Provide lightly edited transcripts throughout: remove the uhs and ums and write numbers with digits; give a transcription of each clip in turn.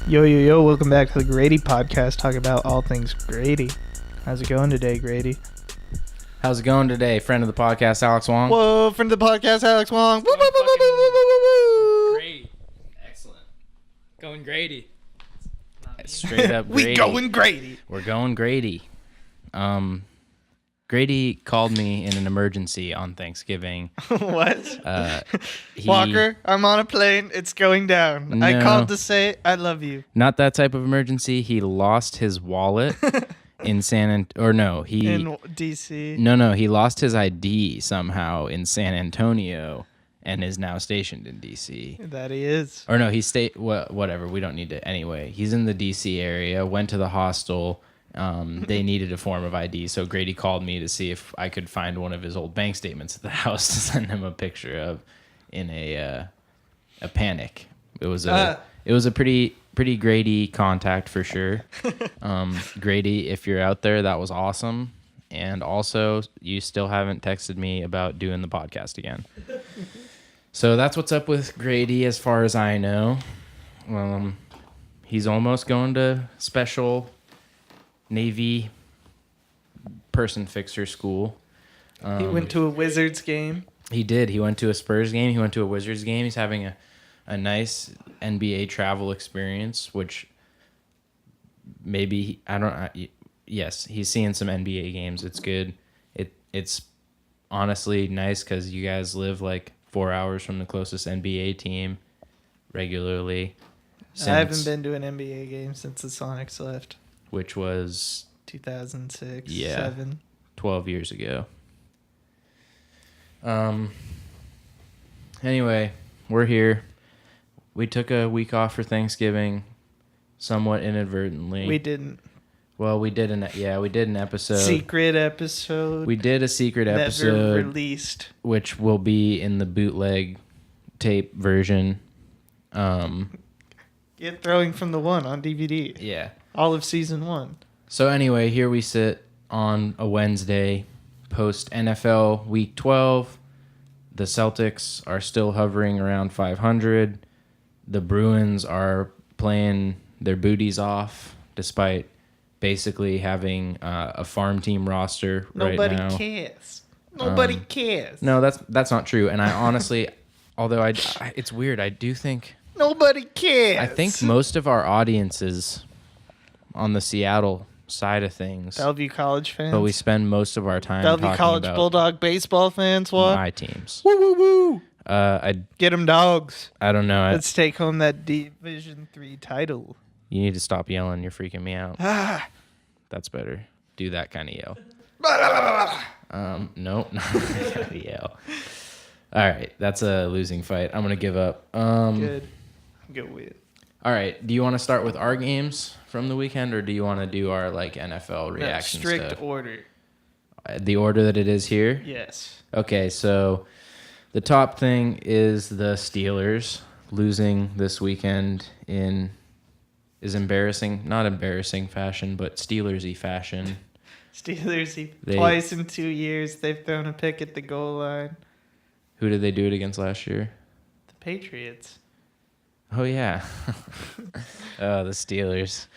Yo, yo, yo, welcome back to the Grady podcast, talking about all things Grady. How's it going today, Grady? How's it going today, friend of the podcast, Alex Wong? Whoa, friend of the podcast, Alex Wong. Great. Excellent. Going Grady. Straight up Grady. We going Grady. We're going Grady. Grady called me in an emergency on Thanksgiving. What? He, Walker, I'm on a plane. It's going down. I No. called to say I love you. Not that type of emergency. He lost his wallet in In D.C. No, he lost his ID somehow in San Antonio and is now stationed in D.C. That he is. Or no, he stayed, whatever, we don't need to, anyway. He's in the D.C. area, went to the hostel. They needed a form of ID, so Grady called me to see if I could find one of his old bank statements at the house to send him a picture of in a panic. It was a pretty Grady contact for sure. Grady, if you're out there, that was awesome. And also, you still haven't texted me about doing the podcast again. So that's what's up with Grady as far as I know. He's almost going to special Navy person fixer school. He went to a Wizards game. He did. He went to a Spurs game. He went to a Wizards game. He's having a nice NBA travel experience, which maybe yes, he's seeing some NBA games. It's good. It's honestly nice because you guys live like 4 hours from the closest NBA team regularly. I haven't been to an NBA game since the Sonics left. Which was 2006, yeah, 7. 12 years ago. Anyway, we're here. We took a week off for Thanksgiving, somewhat inadvertently. We didn't. Well, we did an episode. Secret episode. We did a secret episode. Never released. Which will be in the bootleg tape version. Get Throwing from the One on DVD. Yeah. All of season 1. So anyway, here we sit on a Wednesday, post NFL Week 12. The Celtics are still hovering around 500. The Bruins are playing their booties off, despite basically having a farm team roster right now. Nobody cares. Nobody cares. No, that's not true. And I honestly, although it's weird, I do think Nobody cares. I think most of our audiences on the Seattle side of things, Bellevue College fans. but we spend most of our time Bellevue talking College about Bulldog baseball fans. What? my teams. Woo woo woo! I Get them dogs. don't know. Let's take home that Division 3 title. You need to stop yelling. You're freaking me out. Ah. That's better. Do that kind of yell. Nope, not that kind of yell. All right, that's a losing fight. I'm gonna give up. Good. I'm good with it. All right. Do you want to start with our games from the weekend, or do you want to do our like NFL reaction Strict stuff? order. The order that it is here. Yes. Okay, so the top thing is the Steelers losing this weekend is embarrassing, not embarrassing fashion, but Steelers-y fashion. Steelers, twice in 2 years, they've thrown a pick at the goal line. Who did they do it against last year? The Patriots. Oh, yeah. Oh, the Steelers.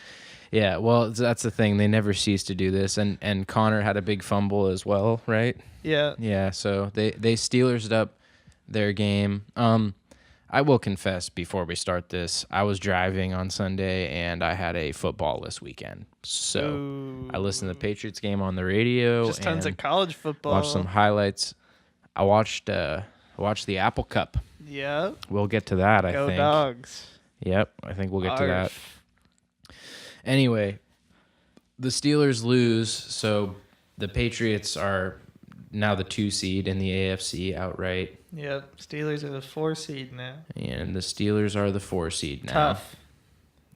Yeah, well, that's the thing. They never cease to do this. And Connor had a big fumble as well, right? Yeah. Yeah, so they Steelers'd up their game. I will confess before we start this, I was driving on Sunday and I had a football-less weekend. So Ooh. I listened to the Patriots game on the radio. Just tons and of college football. watched some highlights. I watched the Apple Cup. Yep. We'll get to that, I Go think. dogs. Yep, I think we'll get to that. Arf. Anyway, the Steelers lose, so the Patriots are now the 2 seed in the AFC outright. Yep. Steelers are the 4 seed now. And the Steelers are the 4 seed now. Tough.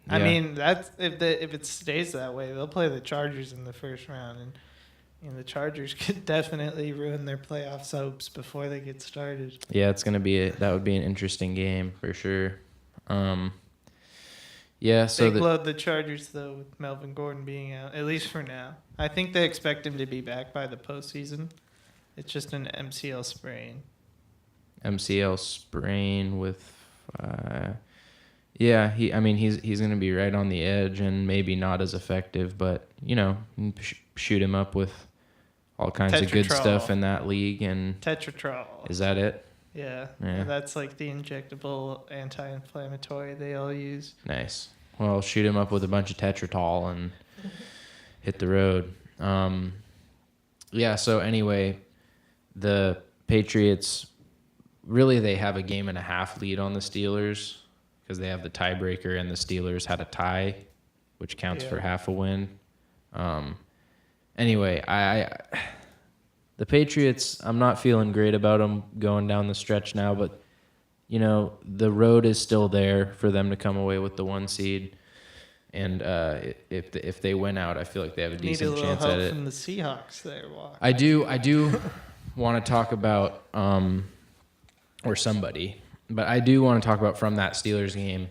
I Yeah. mean, that's if it stays that way, they'll play the Chargers in the first round, and the Chargers could definitely ruin their playoff hopes before they get started. Yeah, that would be an interesting game for sure. Yeah, so Big load the Chargers though with Melvin Gordon being out, at least for now. I think they expect him to be back by the postseason. It's just an MCL sprain. MCL sprain with Yeah, he's going to be right on the edge and maybe not as effective, but shoot him up with all kinds of good Tetratrol. stuff in that league. And Tetratrol. is that it? Yeah. Yeah. That's like the injectable anti-inflammatory they all use. Nice. Well, shoot him up with a bunch of Tetratol and hit the road. Yeah, so anyway, the Patriots, really they have a 1.5 game lead on the Steelers because they have the tiebreaker and the Steelers had a tie, which counts for half a win. Anyway, the Patriots, I'm not feeling great about them going down the stretch now, but the road is still there for them to come away with the 1 seed. And if they win out, I feel like they have a decent chance at it. Need a little help from the Seahawks there, Walk. I do want to talk about or somebody, but I do want to talk about from that Steelers game.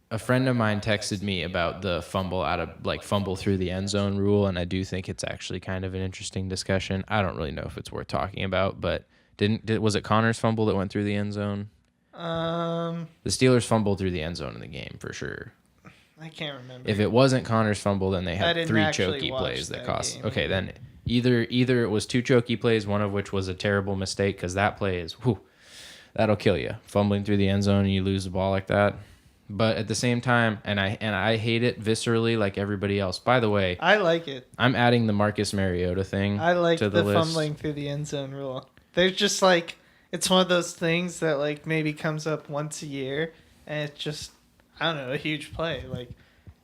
A friend of mine texted me about the fumble through the end zone rule, and I do think it's actually kind of an interesting discussion. I don't really know if it's worth talking about, but was it Connor's fumble that went through the end zone? The Steelers fumbled through the end zone in the game for sure. I can't remember. If it wasn't Connor's fumble, then they had 3 actually chokey watch plays that that cost. game. Okay, then either it was 2 chokey plays, one of which was a terrible mistake because that play is that'll kill you. Fumbling through the end zone and you lose the ball like that. But at the same time, and I hate it viscerally like everybody else. By the way, I like it. I'm adding the Marcus Mariota thing. I like to the list. fumbling through the end zone rule. There's just it's one of those things that maybe comes up once a year, and it's just I don't know, a huge play.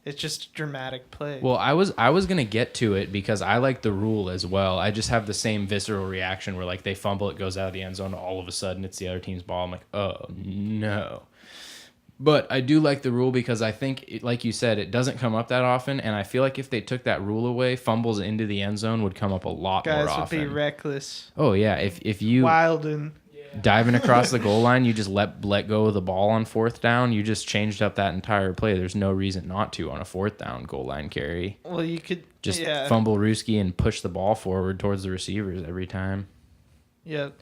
It's just a dramatic play. Well, I was gonna get to it because I like the rule as well. I just have the same visceral reaction where they fumble, it goes out of the end zone, all of a sudden it's the other team's ball. I'm like, oh no. But I do like the rule because I think, like you said, it doesn't come up that often, and I feel like if they took that rule away, fumbles into the end zone would come up a lot more often. Guys would be reckless. Oh yeah, if you wild and diving across the goal line, you just let go of the ball on 4th down. You just changed up that entire play. There's no reason not to on a 4th down goal line carry. Well, you could just fumble Ruski and push the ball forward towards the receivers every time. Yep.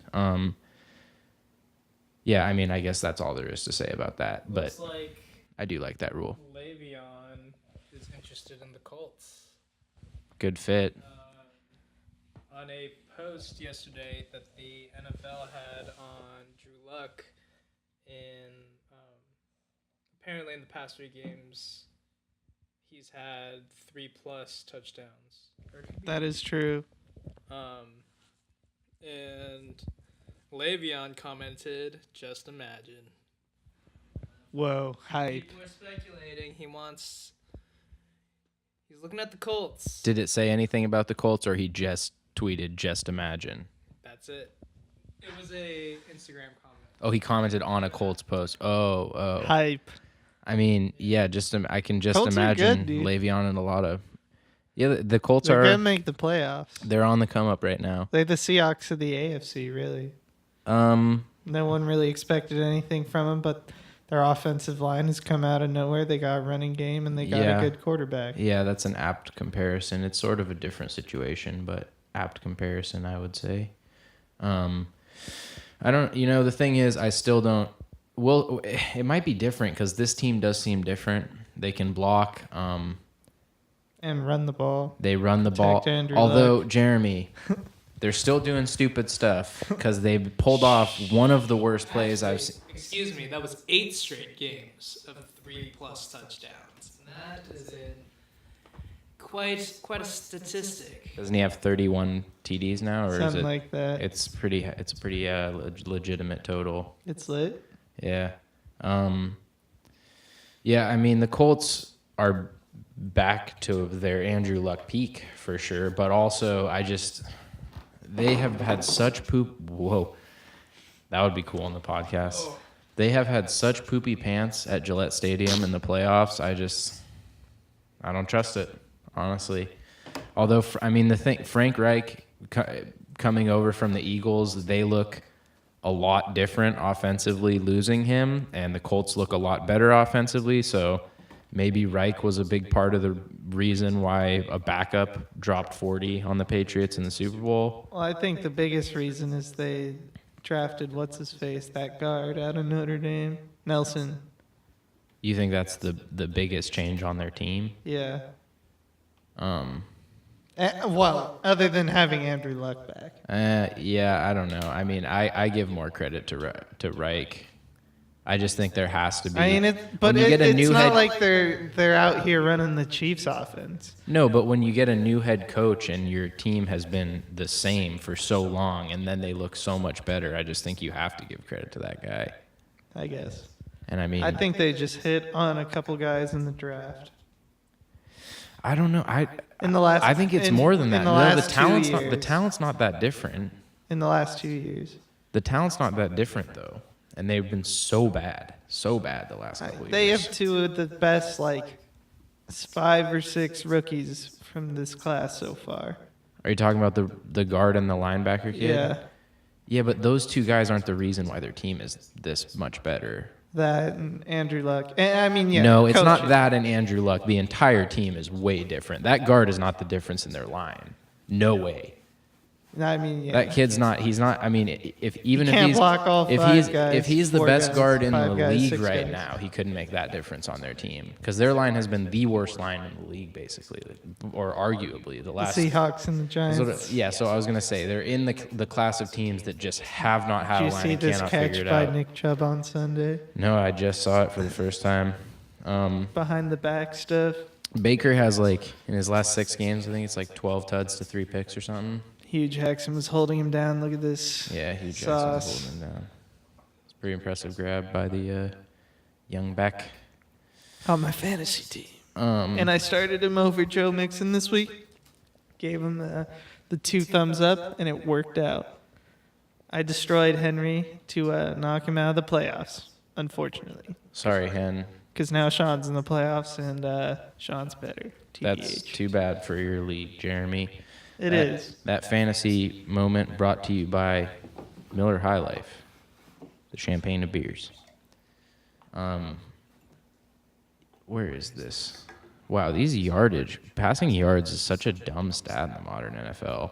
Yeah, I guess that's all there is to say about that. Looks But like I do like that rule. Le'Veon is interested in the Colts. Good fit. On a post yesterday that the NFL had on Drew Luck in apparently in the past 3 games, he's had 3+ touchdowns. That is true. And Le'Veon commented, "Just imagine." Whoa, hype. People are speculating he's looking at the Colts. Did it say anything about the Colts, or he just tweeted, "Just imagine"? That's it. It was a Instagram comment. Oh, he commented on a Colts post. Oh. Hype. Yeah, I can just Colts are imagine good, dude. Le'Veon and a lot of... Yeah, the Colts They're are... going to make the playoffs. They're on the come up right now. They're the Seahawks of the AFC, really. No one really expected anything from them, but their offensive line has come out of nowhere. They got a running game, and they got a good quarterback. Yeah, that's an apt comparison. It's sort of a different situation, but apt comparison, I would say. I don't... the thing is, I still don't... Well, it might be different because this team does seem different. They can block... and run the ball. They run the ball. Andrew Although, Luck. Jeremy... They're still doing stupid stuff because they pulled off one of the worst plays I've seen. Excuse me, that was 8 straight games of 3+ touchdowns. And that is quite a statistic. Doesn't he have 31 TDs now, or Something is it? like that. It's a pretty legitimate total. It's lit. Yeah. The Colts are back to their Andrew Luck peak for sure, but also they have had such poop. Whoa, that would be cool on the podcast. They have had such poopy pants at Gillette Stadium in the playoffs. I don't trust it, honestly. Although, Frank Reich coming over from the Eagles, they look a lot different offensively losing him, and the Colts look a lot better offensively, so maybe Reich was a big part of the reason why a backup dropped 40 on the Patriots in the Super Bowl. Well, I think the biggest reason is they drafted what's-his-face, that guard out of Notre Dame. Nelson. You think that's the biggest change on their team? Yeah. Well, other than having Andrew Luck back. Yeah, I don't know. I mean, I give more credit to Reich. I just think there has to be. I mean, it's not like they're out here running the Chiefs' offense. No, but when you get a new head coach and your team has been the same for so long, and then they look so much better, I just think you have to give credit to that guy. I guess. And I mean, I think they just hit on a couple guys in the draft. I don't know. I think it's more than that. No, the talent's not that different. In the last 2 years. The talent's not that different though. And they've been so bad the last couple of years. They have two of the best, 5 or 6 rookies from this class so far. Are you talking about the guard and the linebacker kid? Yeah. Yeah, but those two guys aren't the reason why their team is this much better. That and Andrew Luck. And, I mean, yeah. No, it's not that and Andrew Luck. The entire team is way different. That guard is not the difference in their line. No way. I mean, yeah. That kid's not. He's not. I mean, if he's the best guard in the league right now, he couldn't make that difference on their team because their line has been the worst line in the league, basically, or arguably the last. The Seahawks and the Giants. Yeah, so I was gonna say they're in the class of teams that just have not had a line and cannot figure it out. Did you see this catch by Nick Chubb on Sunday? No, I just saw it for the first time. Behind the back stuff. Baker has in his last 6 games, I think it's 12 tuds to 3 picks or something. Hugh Jackson was holding him down. Look at this. Yeah, Hugh Jackson was holding him down. It's a pretty impressive grab by the young back. On my fantasy team. And I started him over Joe Mixon this week. Gave him the 2 thumbs up, and it worked out. I destroyed Henry to knock him out of the playoffs, unfortunately. Sorry, Hen. Because now Sean's in the playoffs, and Sean's better. TBH. That's too bad for your league, Jeremy. It is. That fantasy moment brought to you by Miller High Life, the champagne of beers. Where is this? Wow, these passing yards is such a dumb stat in the modern NFL.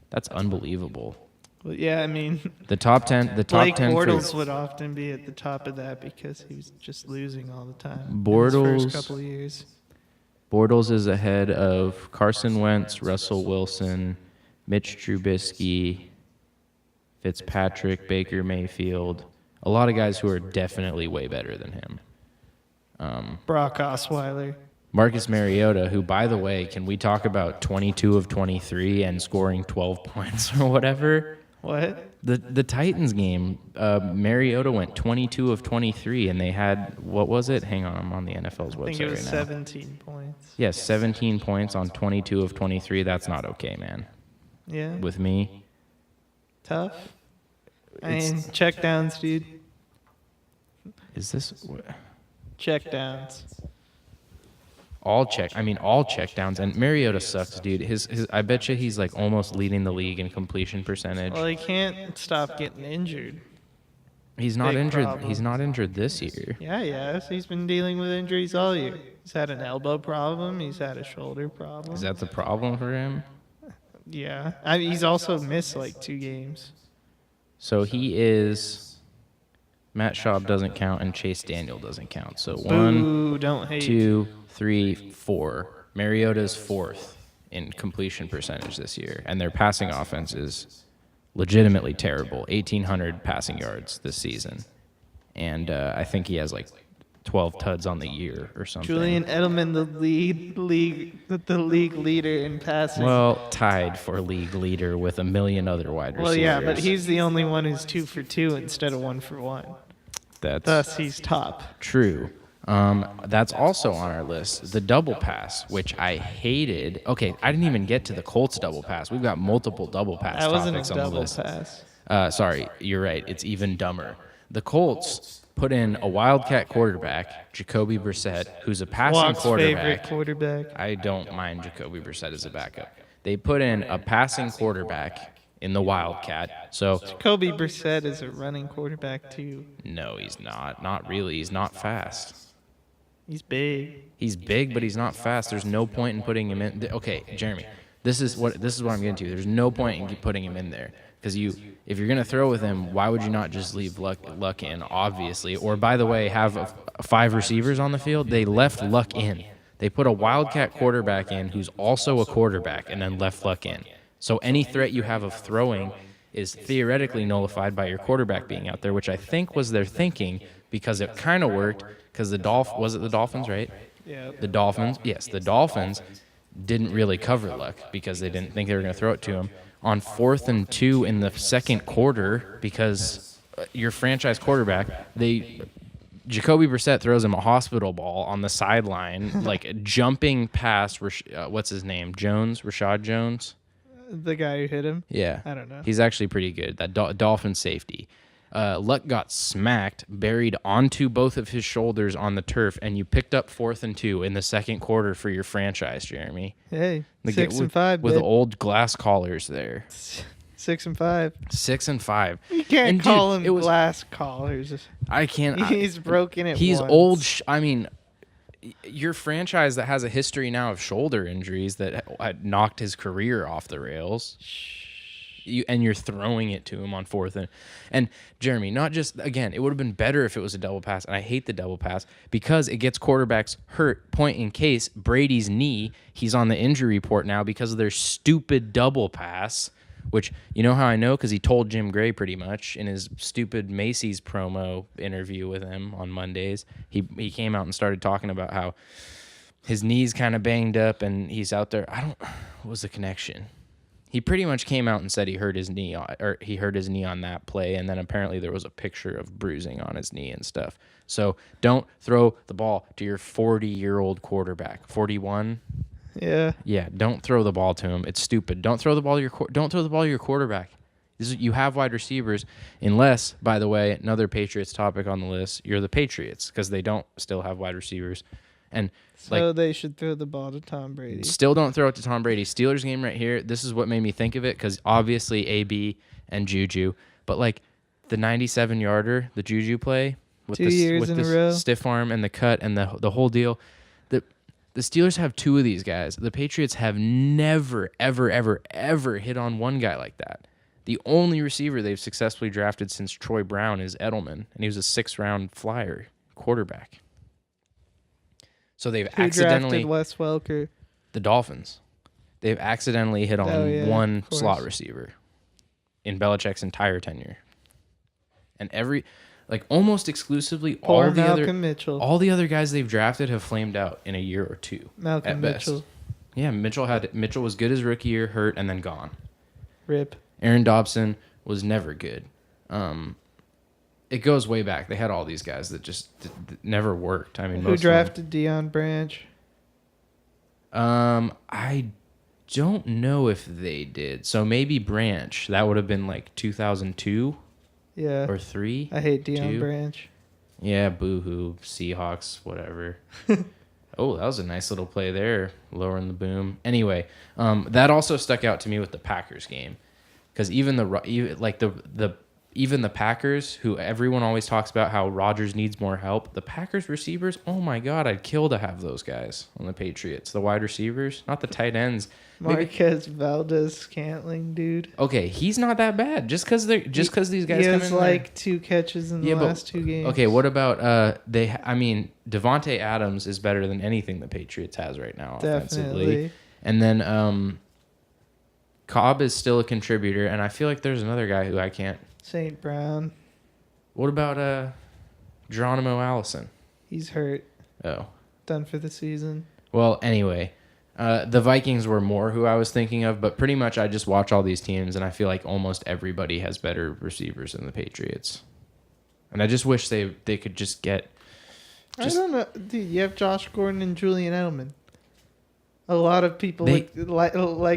That's unbelievable. Well, yeah, I mean, the top 10. Blake Bortles would often be at the top of that because he was just losing all the time. Bortles. In his first couple of years. Bortles is ahead of Carson Wentz, Russell Wilson, Mitch Trubisky, Fitzpatrick, Baker Mayfield. A lot of guys who are definitely way better than him. Brock Osweiler. Marcus Mariota, who, by the way, can we talk about 22 of 23 and scoring 12 points or whatever? What? The Titans game, Mariota went 22 of 23, and they had, what was it? Hang on, I'm on the NFL's website right now. I think it was 17 points. Yes, 17 points on 22 of 23. That's not okay, man. Yeah. With me. Tough. I mean, check downs, dude. Is this... Check downs. All check downs, and Mariota sucks, dude. His I bet you he's almost leading the league in completion percentage. Well, he can't stop getting injured. He's not injured. Problem. He's not injured this year. Yeah, yes. He's been dealing with injuries all year. He's had an elbow problem. He's had a shoulder problem. Is that the problem for him? Yeah. He's also missed 2 games. So he is. Matt Schaub doesn't count, and Chase Daniel doesn't count. So Boo, don't hate. 2, 3, 4. Mariota's 4th in completion percentage this year, and their passing offense is legitimately terrible. 1,800 passing yards this season, and I think he has 12 tuds on the year or something. Julian Edelman, the league leader in passing. Well, tied for league leader with a million other wide receivers. Well, yeah, but he's the only one who's 2 for 2 instead of 1 for 1. Thus, he's top. True. That's also on our list. The double pass, which I hated. Okay, I didn't even get to the Colts double pass. We've got multiple double pass topics on the list. That wasn't a double pass. Sorry, you're right. It's even dumber. The Colts put in a Wildcat quarterback, Jacoby Brissett, who's a passing favorite quarterback. I don't mind Jacoby Brissett as a backup. They put in a passing quarterback in the Wildcat. So Jacoby Brissett is a running quarterback too. No, he's not. Not really. He's not fast. He's big. He's big, but he's not fast. There's no point in putting him in. Okay, Jeremy, this is what I'm getting to. There's no point in putting him in there. Because if you're gonna throw with him, why would you not just leave Luck in? Obviously, or by the way, have 5 receivers on the field. They left Luck in. They put a wildcat quarterback in who's also a quarterback, and then left Luck in. So any threat you have of throwing is theoretically nullified by your quarterback being out there, which I think was their thinking, because it kind of worked. Because the Dolphins, right? Yeah. The Dolphins, yes, the Dolphins didn't really cover Luck because they didn't think they were going to throw it to him on 4th and 2 in the second quarter, because your franchise quarterback, Jacoby Brissett throws him a hospital ball on the sideline, like jumping past what's his name, Rashad Jones. The guy who hit him? Yeah. I don't know. He's actually pretty good. That Dolphin safety. Luck got smacked, buried onto both of his shoulders on the turf, and you picked up 4th and 2 in the second quarter for your franchise, Jeremy. Hey, 6-5, with babe. the old glass collars there. 6-5. 6-5. You can't And call dude, him glass collars. I can't. He's broken it. He's once. old. I mean, your franchise that has a history now of shoulder injuries that had knocked his career off the rails. And you're throwing it to him on 4th and Jeremy, not just, again, it would have been better if it was a double pass, and I hate the double pass because it gets quarterbacks hurt. Point in case, Brady's knee, he's on the injury report now because of their stupid double pass, which, you know how I know? Because he told Jim Gray pretty much in his stupid Macy's promo interview with him on Mondays. He came out and started talking about how his knee's kind of banged up and he's out there. What was the connection? He pretty much came out and said he hurt his knee on that play, and then apparently there was a picture of bruising on his knee and stuff. So don't throw the ball to your 40-year-old quarterback. 41. Yeah. Yeah. Don't throw the ball to him. It's stupid. Don't throw the ball to your quarterback. You have wide receivers, unless, by the way, another Patriots topic on the list. You're the Patriots because they don't still have wide receivers, and so they should throw the ball to Tom Brady. Still don't throw it to Tom Brady. Steelers game right here. This is what made me think of it, because obviously AB and Juju, but like the 97-yarder, the Juju play with 2 years in a row, stiff arm and the cut and the whole deal. The Steelers have 2 of these guys. The Patriots have never, ever, ever, ever hit on one guy like that. The only receiver they've successfully drafted since Troy Brown is Edelman, and he was a 6th-round flyer quarterback. So they've accidentally drafted Wes Welker. The Dolphins. They've accidentally hit on one slot receiver in Belichick's entire tenure. And almost exclusively all the other guys they've drafted have flamed out in a year or 2. Malcolm Mitchell. Yeah, Mitchell was good his rookie year, hurt, and then gone. Rip. Aaron Dobson was never good. It goes way back. They had all these guys that just never worked. I mean, who drafted Deion Branch? I don't know if they did. So maybe Branch. That would have been like 2002. Yeah. Or 3. I hate Deion Branch. Yeah, boo-hoo, Seahawks, whatever. Oh, that was a nice little play there, lowering the boom. Anyway, that also stuck out to me with the Packers game, because even the Packers, who everyone always talks about how Rodgers needs more help, the Packers receivers, oh my God, I'd kill to have those guys on the Patriots. The wide receivers, not the tight ends. Marquez Valdez-Scantling, dude. Okay, he's not that bad. Just because these guys come in. He has 2 catches in the last 2 games. Okay, what about Devontae Adams is better than anything the Patriots has right now offensively. Definitely. And then Cobb is still a contributor, and I feel like there's another guy who I can't. St. Brown. What about Geronimo Allison? He's hurt. Oh. Done for the season. Well, anyway, the Vikings were more who I was thinking of, but pretty much I just watch all these teams, and I feel like almost everybody has better receivers than the Patriots. And I just wish they could just get... I don't know. Dude, you have Josh Gordon and Julian Edelman. A lot of people like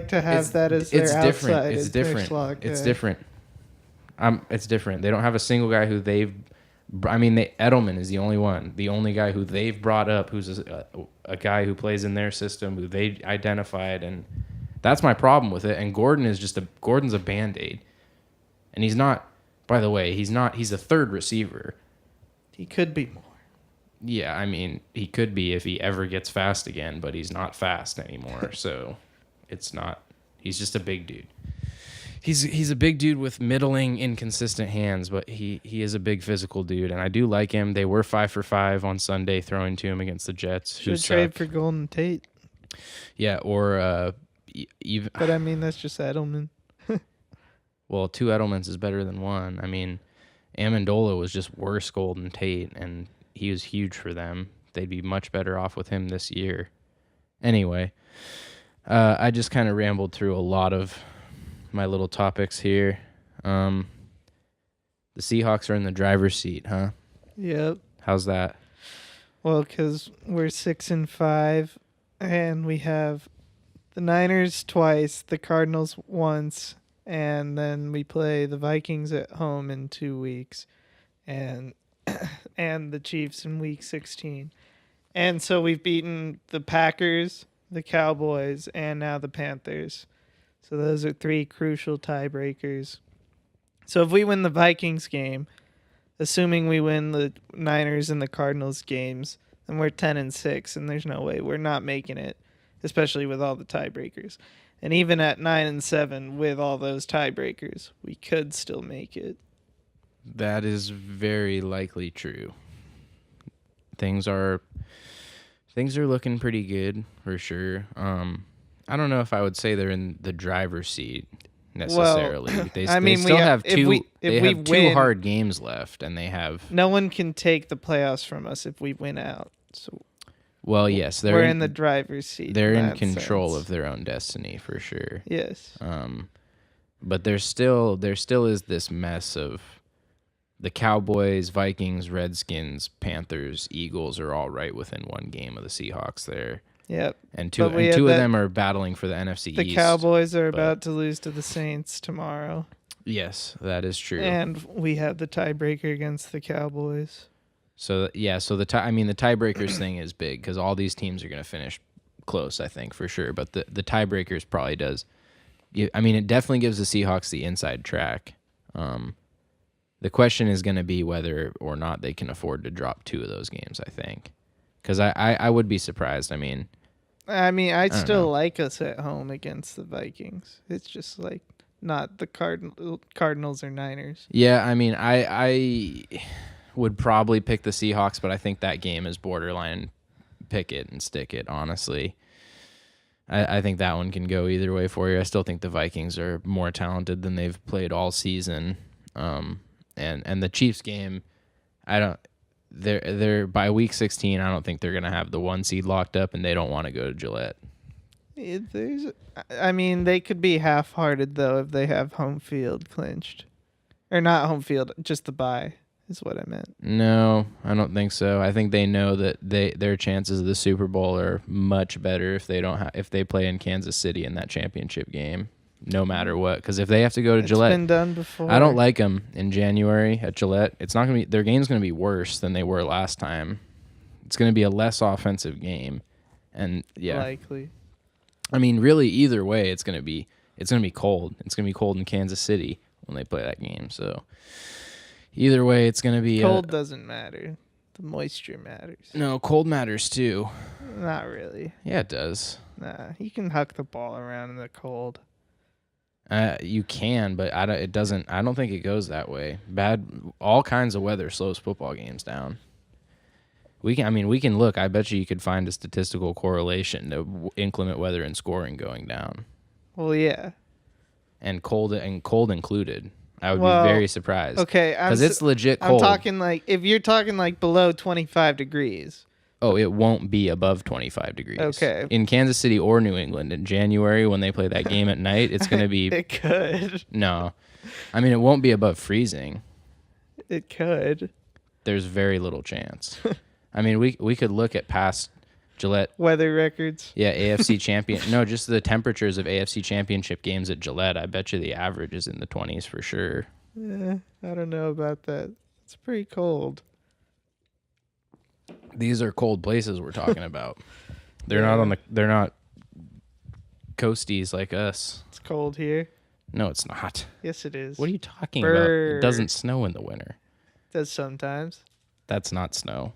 to have that as their outside. It's different. It's different. It's different. They don't have a single guy who they've... Edelman is the only guy who they've brought up who's a guy who plays in their system, who they identified, and that's my problem with it. And Gordon's a Band-Aid. And he's not, by the way, he's a 3rd receiver. He could be more. Yeah, he could be if he ever gets fast again, but he's not fast anymore, so it's not. He's just a big dude. He's a big dude with middling, inconsistent hands, but he is a big physical dude, and I do like him. They were 5 for 5 on Sunday throwing to him against the Jets. Should trade for Golden Tate. Yeah, or even. But I mean, that's just Edelman. Well, 2 Edelmans is better than 1. I mean, Amendola was just worse Golden Tate, and he was huge for them. They'd be much better off with him this year. Anyway, I just kind of rambled through a lot of my little topics here. The Seahawks are in the driver's seat, huh? Yep. How's that? Well, because we're 6-5, and we have the Niners twice, the Cardinals once, and then we play the Vikings at home in 2 weeks, and the Chiefs in Week 16. And so we've beaten the Packers, the Cowboys, and now the Panthers. So those are 3 crucial tiebreakers. So if we win the Vikings game, assuming we win the Niners and the Cardinals games, then we're 10-6, and there's no way we're not making it, especially with all the tiebreakers. And even at 9-7 with all those tiebreakers, we could still make it. That is very likely true. Things are looking pretty good for sure. I don't know if I would say they're in the driver's seat necessarily. Well, they I mean, still we have if two. we They win, have 2 hard games left, and they have. No one can take the playoffs from us if we win out. So Well, yes, we're in the driver's seat. They're in that control sense. of their own destiny for sure. Yes. But there still is this mess of the Cowboys, Vikings, Redskins, Panthers, Eagles are all right within 1 game of the Seahawks there. Yep. And two of them are battling for the NFC East. The Cowboys are about to lose to the Saints tomorrow. Yes, that is true. And we have the tiebreaker against the Cowboys. So the tiebreakers thing is big because all these teams are going to finish close, I think, for sure. But the tiebreakers probably does. I mean, it definitely gives the Seahawks the inside track. The question is going to be whether or not they can afford to drop 2 of those games, I think. Because I would be surprised. I mean, I'd still like us at home against the Vikings. It's just like not the Cardinals or Niners. Yeah, I mean, I would probably pick the Seahawks, but I think that game is borderline pick it and stick it, honestly. I think that one can go either way for you. I still think the Vikings are more talented than they've played all season. And the Chiefs game, they're by week 16, I don't think they're going to have the 1 seed locked up, and they don't want to go to Gillette. They could be half-hearted, though, if they have home field clinched. Or not home field, just the bye is what I meant. No, I don't think so. I think they know that their chances of the Super Bowl are much better if they play in Kansas City in that championship game, no matter what. Because if they have to go to Gillette, it's been done before. I don't like them in January at Gillette. It's not gonna be their game's gonna be worse than they were last time. It's gonna be a less offensive game, and yeah, likely. I mean, really, either way, it's gonna be cold. It's gonna be cold in Kansas City when they play that game. So either way, it's gonna be cold. Doesn't matter. The moisture matters. No, cold matters too. Not really. Yeah, it does. Nah, you can huck the ball around in the cold. You can, but it doesn't. I don't think it goes that way. All kinds of weather slows football games down. We can look. I bet you could find a statistical correlation to inclement weather and scoring going down. Well, yeah. And cold included. I would be very surprised. Okay, because it's legit cold. I'm talking like if you're talking like below 25 degrees. Oh, it won't be above 25 degrees. Okay. In Kansas City or New England in January when they play that game at night, it's going to be. It could. No, it won't be above freezing. It could. There's very little chance. We could look at past Gillette weather records. Yeah, AFC champion. No, just the temperatures of AFC championship games at Gillette. I bet you the average is in the 20s for sure. Yeah, I don't know about that. It's pretty cold. These are cold places we're talking about. They're not coasties like us. It's cold here. No, it's not. Yes, it is. What are you talking about? It doesn't snow in the winter. It does sometimes. That's not snow.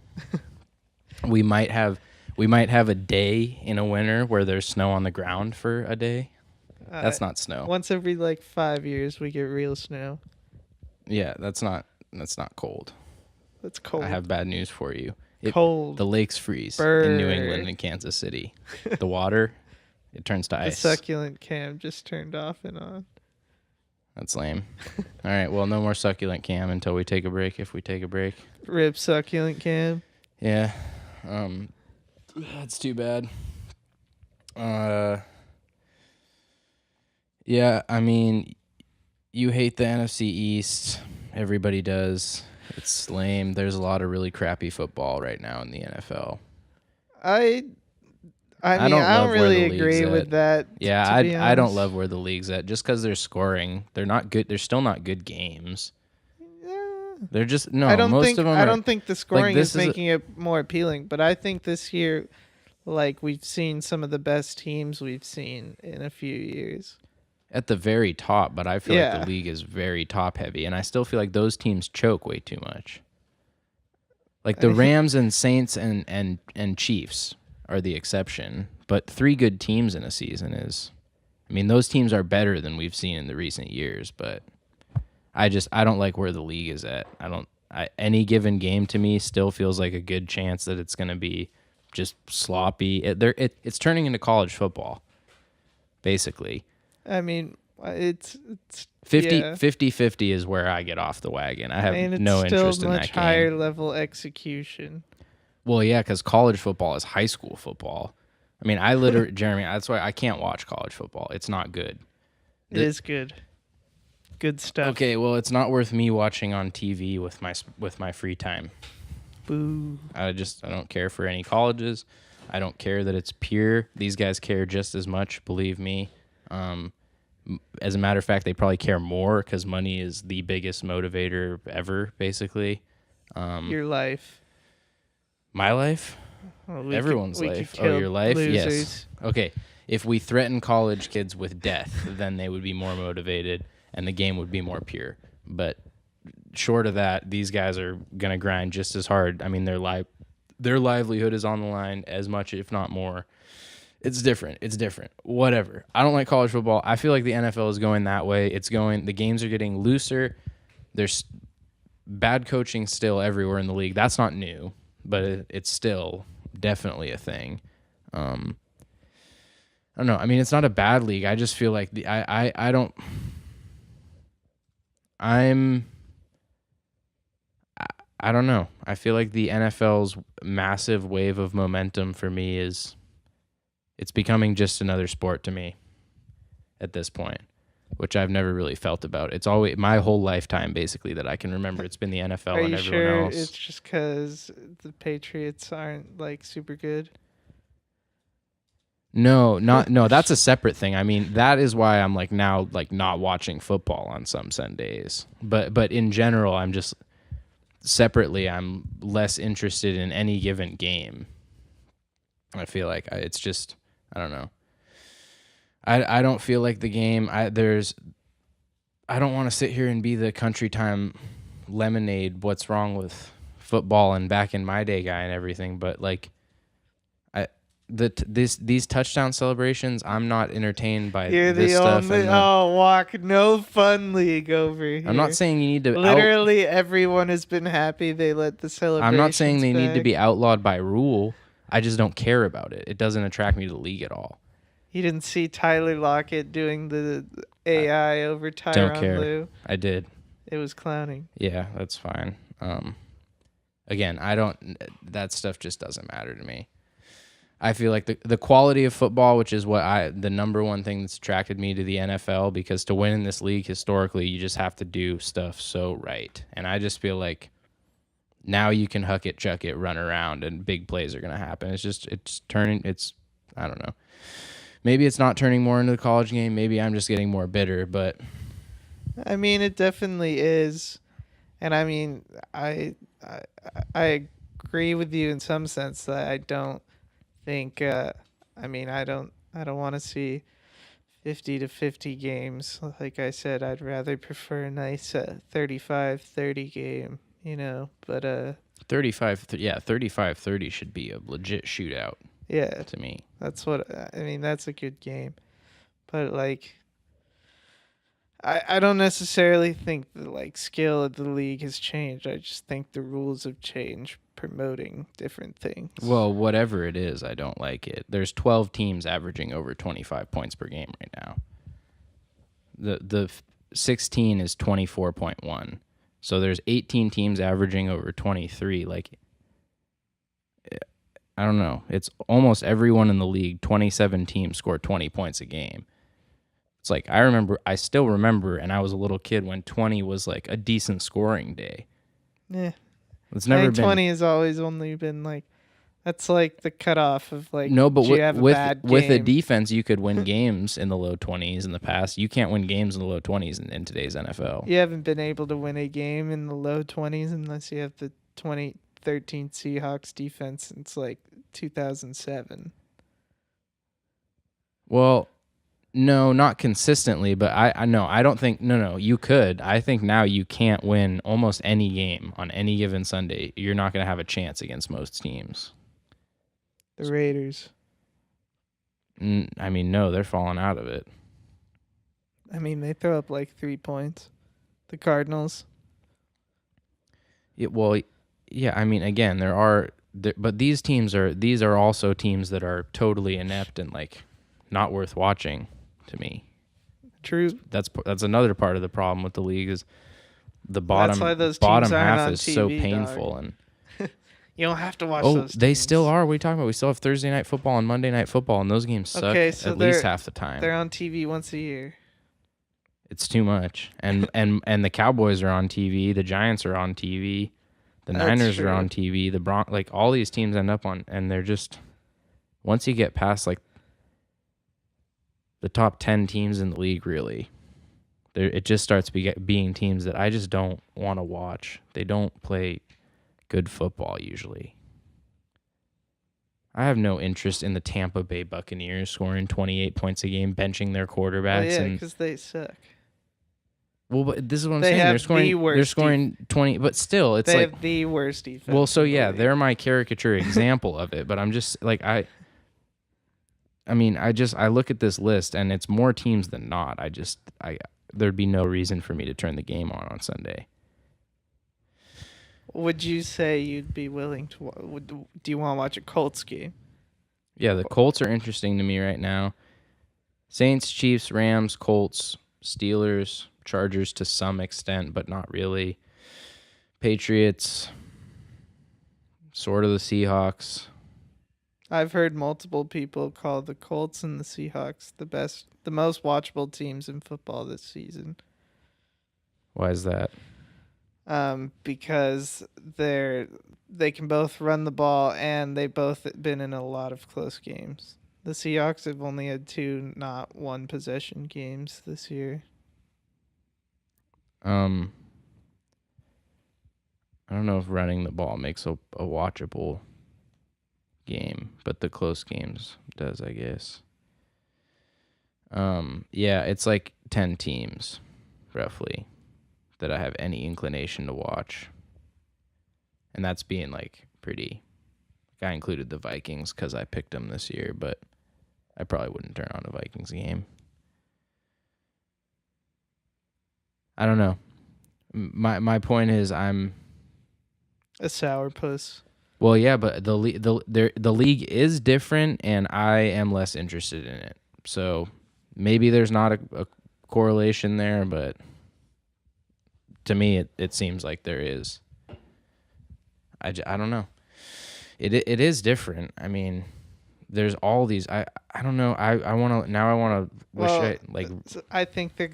We might have a day in a winter where there's snow on the ground for a day. That's not snow. Once every like 5 years, we get real snow. Yeah, that's not cold. That's cold. I have bad news for you. Cold. The lakes freeze Burn. in New England and Kansas City. The water, it turns to The ice. succulent cam just turned off and on. That's lame. All right, well, no more succulent cam until we take a break, if we take a break. Rip succulent cam. Yeah. That's too bad. Yeah, I mean, you hate the NFC East. Everybody does. It's lame. There's a lot of really crappy football right now in the NFL. I mean, I don't really agree with that. Yeah, I don't love where the league's at. Just because they're scoring, they're not good. They're still not good games. They're just I don't most think of them I are, don't think the scoring this is making it more appealing, but I think this year, like, we've seen some of the best teams we've seen in a few years. at the very top, but I feel like the league is very top heavy, and I still feel like those teams choke way too much. Like the Rams and Saints and Chiefs are the exception, but 3 good teams in a season is, I mean, those teams are better than we've seen in the recent years, but I don't like where the league is at. Any given game to me still feels like a good chance that it's going to be just sloppy. It's turning into college football, basically. I mean, it's 50-50 is where I get off the wagon. I have no interest in that game. It's still much higher level execution. Well, yeah, because college football is high school football. I mean, Jeremy, that's why I can't watch college football. It's not good. It is good. Good stuff. Okay, well, it's not worth me watching on TV with my free time. Boo. I don't care for any colleges. I don't care that it's pure. These guys care just as much, believe me. As a matter of fact, they probably care more because money is the biggest motivator ever, basically. Your life. My life? Well, Everyone's life. Oh, your life? Losers. Yes. Okay. If we threaten college kids with death, then they would be more motivated and the game would be more pure. But short of that, these guys are going to grind just as hard. I mean, their livelihood is on the line as much, if not more. It's different. Whatever. I don't like college football. I feel like the NFL is going that way. The games are getting looser. There's bad coaching still everywhere in the league. That's not new, but it's still definitely a thing. I don't know. I mean, it's not a bad league. I just feel like I don't know. I feel like the NFL's massive wave of momentum for me it's becoming just another sport to me at this point, which I've never really felt about. It's always my whole lifetime, basically, that I can remember. It's been the NFL and everyone else. It's just because the Patriots aren't like super good? No, that's a separate thing. I mean, that is why I'm like now like not watching football on some Sundays. But in general, I'm just separately, I'm less interested in any given game. I feel like it's just, I don't know. I don't feel like the game. I don't want to sit here and be the country time lemonade. What's wrong with football and back in my day guy and everything? But like, these touchdown celebrations, I'm not entertained by this stuff. You're the only walk no fun league over here. I'm not saying you need to. Literally, everyone has been happy they let the celebrations. I'm not saying they need to back. be outlawed by rule. I just don't care about it. It doesn't attract me to the league at all. You didn't see Tyler Lockett doing the AI over Tyronn Don't care. Lue? I did. It was clowning. Yeah, that's fine. Again, that stuff just doesn't matter to me. I feel like the quality of football, which is the number one thing that's attracted me to the NFL, because to win in this league historically, you just have to do stuff so right. And I just feel like now you can huck it, chuck it, run around, and big plays are going to happen. I don't know. Maybe it's not turning more into the college game. Maybe I'm just getting more bitter, but I mean, it definitely is. And I mean, I agree with you in some sense that I don't think, I don't want to see 50-50 games. Like I said, I'd rather prefer a nice 35-30 game. But 35-30 should be a legit shootout. Yeah, to me. that's a good game. But like, I don't necessarily think the like skill of the league has changed. I just think the rules have changed, promoting different things. Well, whatever it is, I don't like it. There's 12 teams averaging over 25 points per game right now. The 16 is 24.1. So there's 18 teams averaging over 23. Like, I don't know. It's almost everyone in the league. 27 teams score 20 points a game. It's like I still remember, and I was a little kid when 20 was like a decent scoring day. Yeah. It's never been 20 has always only been like, that's like the cutoff of like, no, but with a game? defense, you could win games in the low 20s in the past. You can't win games in the low 20s in today's NFL. You haven't been able to win a game in the low 20s unless you have the 2013 Seahawks defense since like 2007. Well, no, not consistently, but I don't think you could. I think now you can't win almost any game on any given Sunday. You're not going to have a chance against most teams. The Raiders. I mean, no, they're falling out of it. I mean, they throw up like 3 points. The Cardinals. Yeah, I mean, again, but these are also teams that are totally inept and like not worth watching to me. True. That's another part of the problem with the league is the bottom half is TV, so painful dog. and you don't have to watch those. They teams. still are. What are you talking about? We still have Thursday night football and Monday night football, and those games suck at least half the time. They're on TV once a year. It's too much. And the Cowboys are on TV. The Giants are on TV. The Niners are on TV. The like all these teams end up on, and they're just once you get past like the top 10 teams in the league, really, it just starts being teams that I just don't want to watch. They don't play good football usually. I have no interest in the Tampa Bay Buccaneers scoring 28 points a game, benching their quarterbacks. Yeah, because they suck. Well, but this is what I'm saying. They're scoring 20, but still, it's they like have the worst defense. Well, so yeah, they're my caricature example of it. But I'm just like I look at this list and it's more teams than not. There'd be no reason for me to turn the game on Sunday. Would you say you'd be willing to? Do you want to watch a Colts game? Yeah, the Colts are interesting to me right now. Saints, Chiefs, Rams, Colts, Steelers, Chargers to some extent, but not really. Patriots, sort of the Seahawks. I've heard multiple people call the Colts and the Seahawks the most watchable teams in football this season. Why is that? Because they can both run the ball and they both been in a lot of close games. The Seahawks have only had 2 not one possession games this year. I don't know if running the ball makes a watchable game, but the close games does, I guess. Yeah, it's like 10 teams, roughly, that I have any inclination to watch. And that's being like pretty. Like I included the Vikings because I picked them this year, but I probably wouldn't turn on a Vikings game. I don't know. My point is I'm a sourpuss. Well, yeah, but the league is different, and I am less interested in it. So maybe there's not a correlation there, but to me, it seems like there is. I don't know. It is different. I mean, there's all these. I don't know. I want to wish I think they're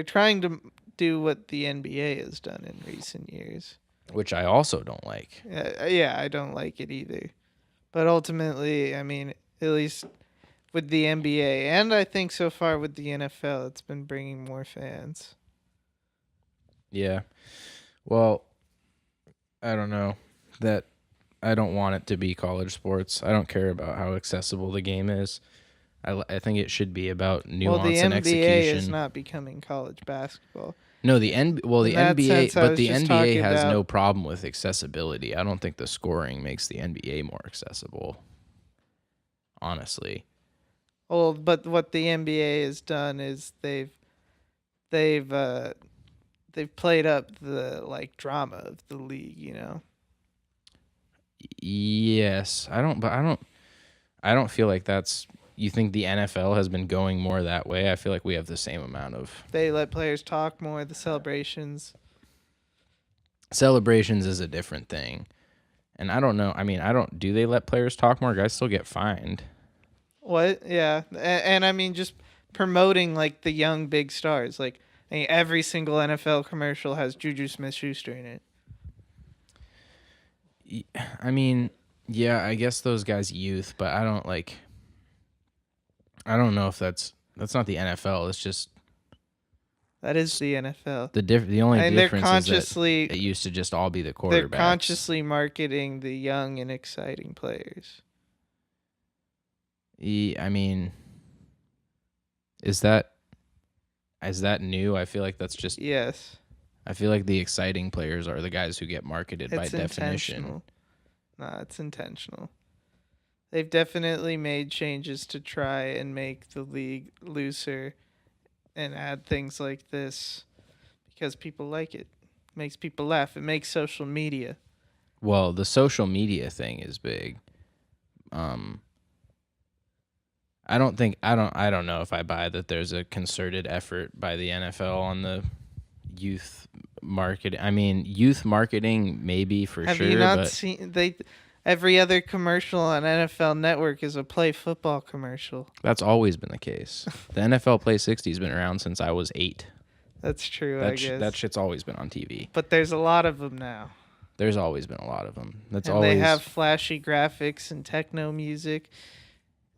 trying to do what the NBA has done in recent years. Which I also don't like. Yeah, I don't like it either. But ultimately, I mean, at least with the NBA, and I think so far with the NFL, it's been bringing more fans. Yeah. Well, I don't know. I don't want it to be college sports. I don't care about how accessible the game is. I think it should be about nuance and execution. Well, the NBA is not becoming college basketball. No, the NBA has no problem with accessibility. I don't think the scoring makes the NBA more accessible. Honestly. Well, but what the NBA has done is they've played up the like drama of the league, you know. Yes, I don't feel like that's. You think the NFL has been going more that way? I feel like we have the same amount of They let players talk more. The celebrations is a different thing, and I don't know. I mean, I don't. Do they let players talk more? Guys still get fined. What? Yeah, and I mean just promoting like the young big stars. Like I mean, every single NFL commercial has Juju Smith-Schuster in it. I mean, yeah, I guess those guys youth, but I don't like. I don't know if that's not the NFL. It's just That is the NFL. the only And difference is that it used to just all be the quarterbacks. They're consciously marketing the young and exciting players. I mean, is that new? I feel like that's just. Yes. I feel like the exciting players are the guys who get marketed by definition. Intentional. Nah, it's intentional. They've definitely made changes to try and make the league looser and add things like this because people like it. It makes people laugh. It makes social media. Well, the social media thing is big. I don't know if I buy that there's a concerted effort by the NFL on the youth market. I mean, youth marketing maybe for Have sure. you not but seen every other commercial on NFL Network is a play football commercial. That's always been the case. The NFL Play 60 has been around since I was 8. That's true, I guess. That shit's always been on TV. But there's a lot of them now. There's always been a lot of them. They have flashy graphics and techno music.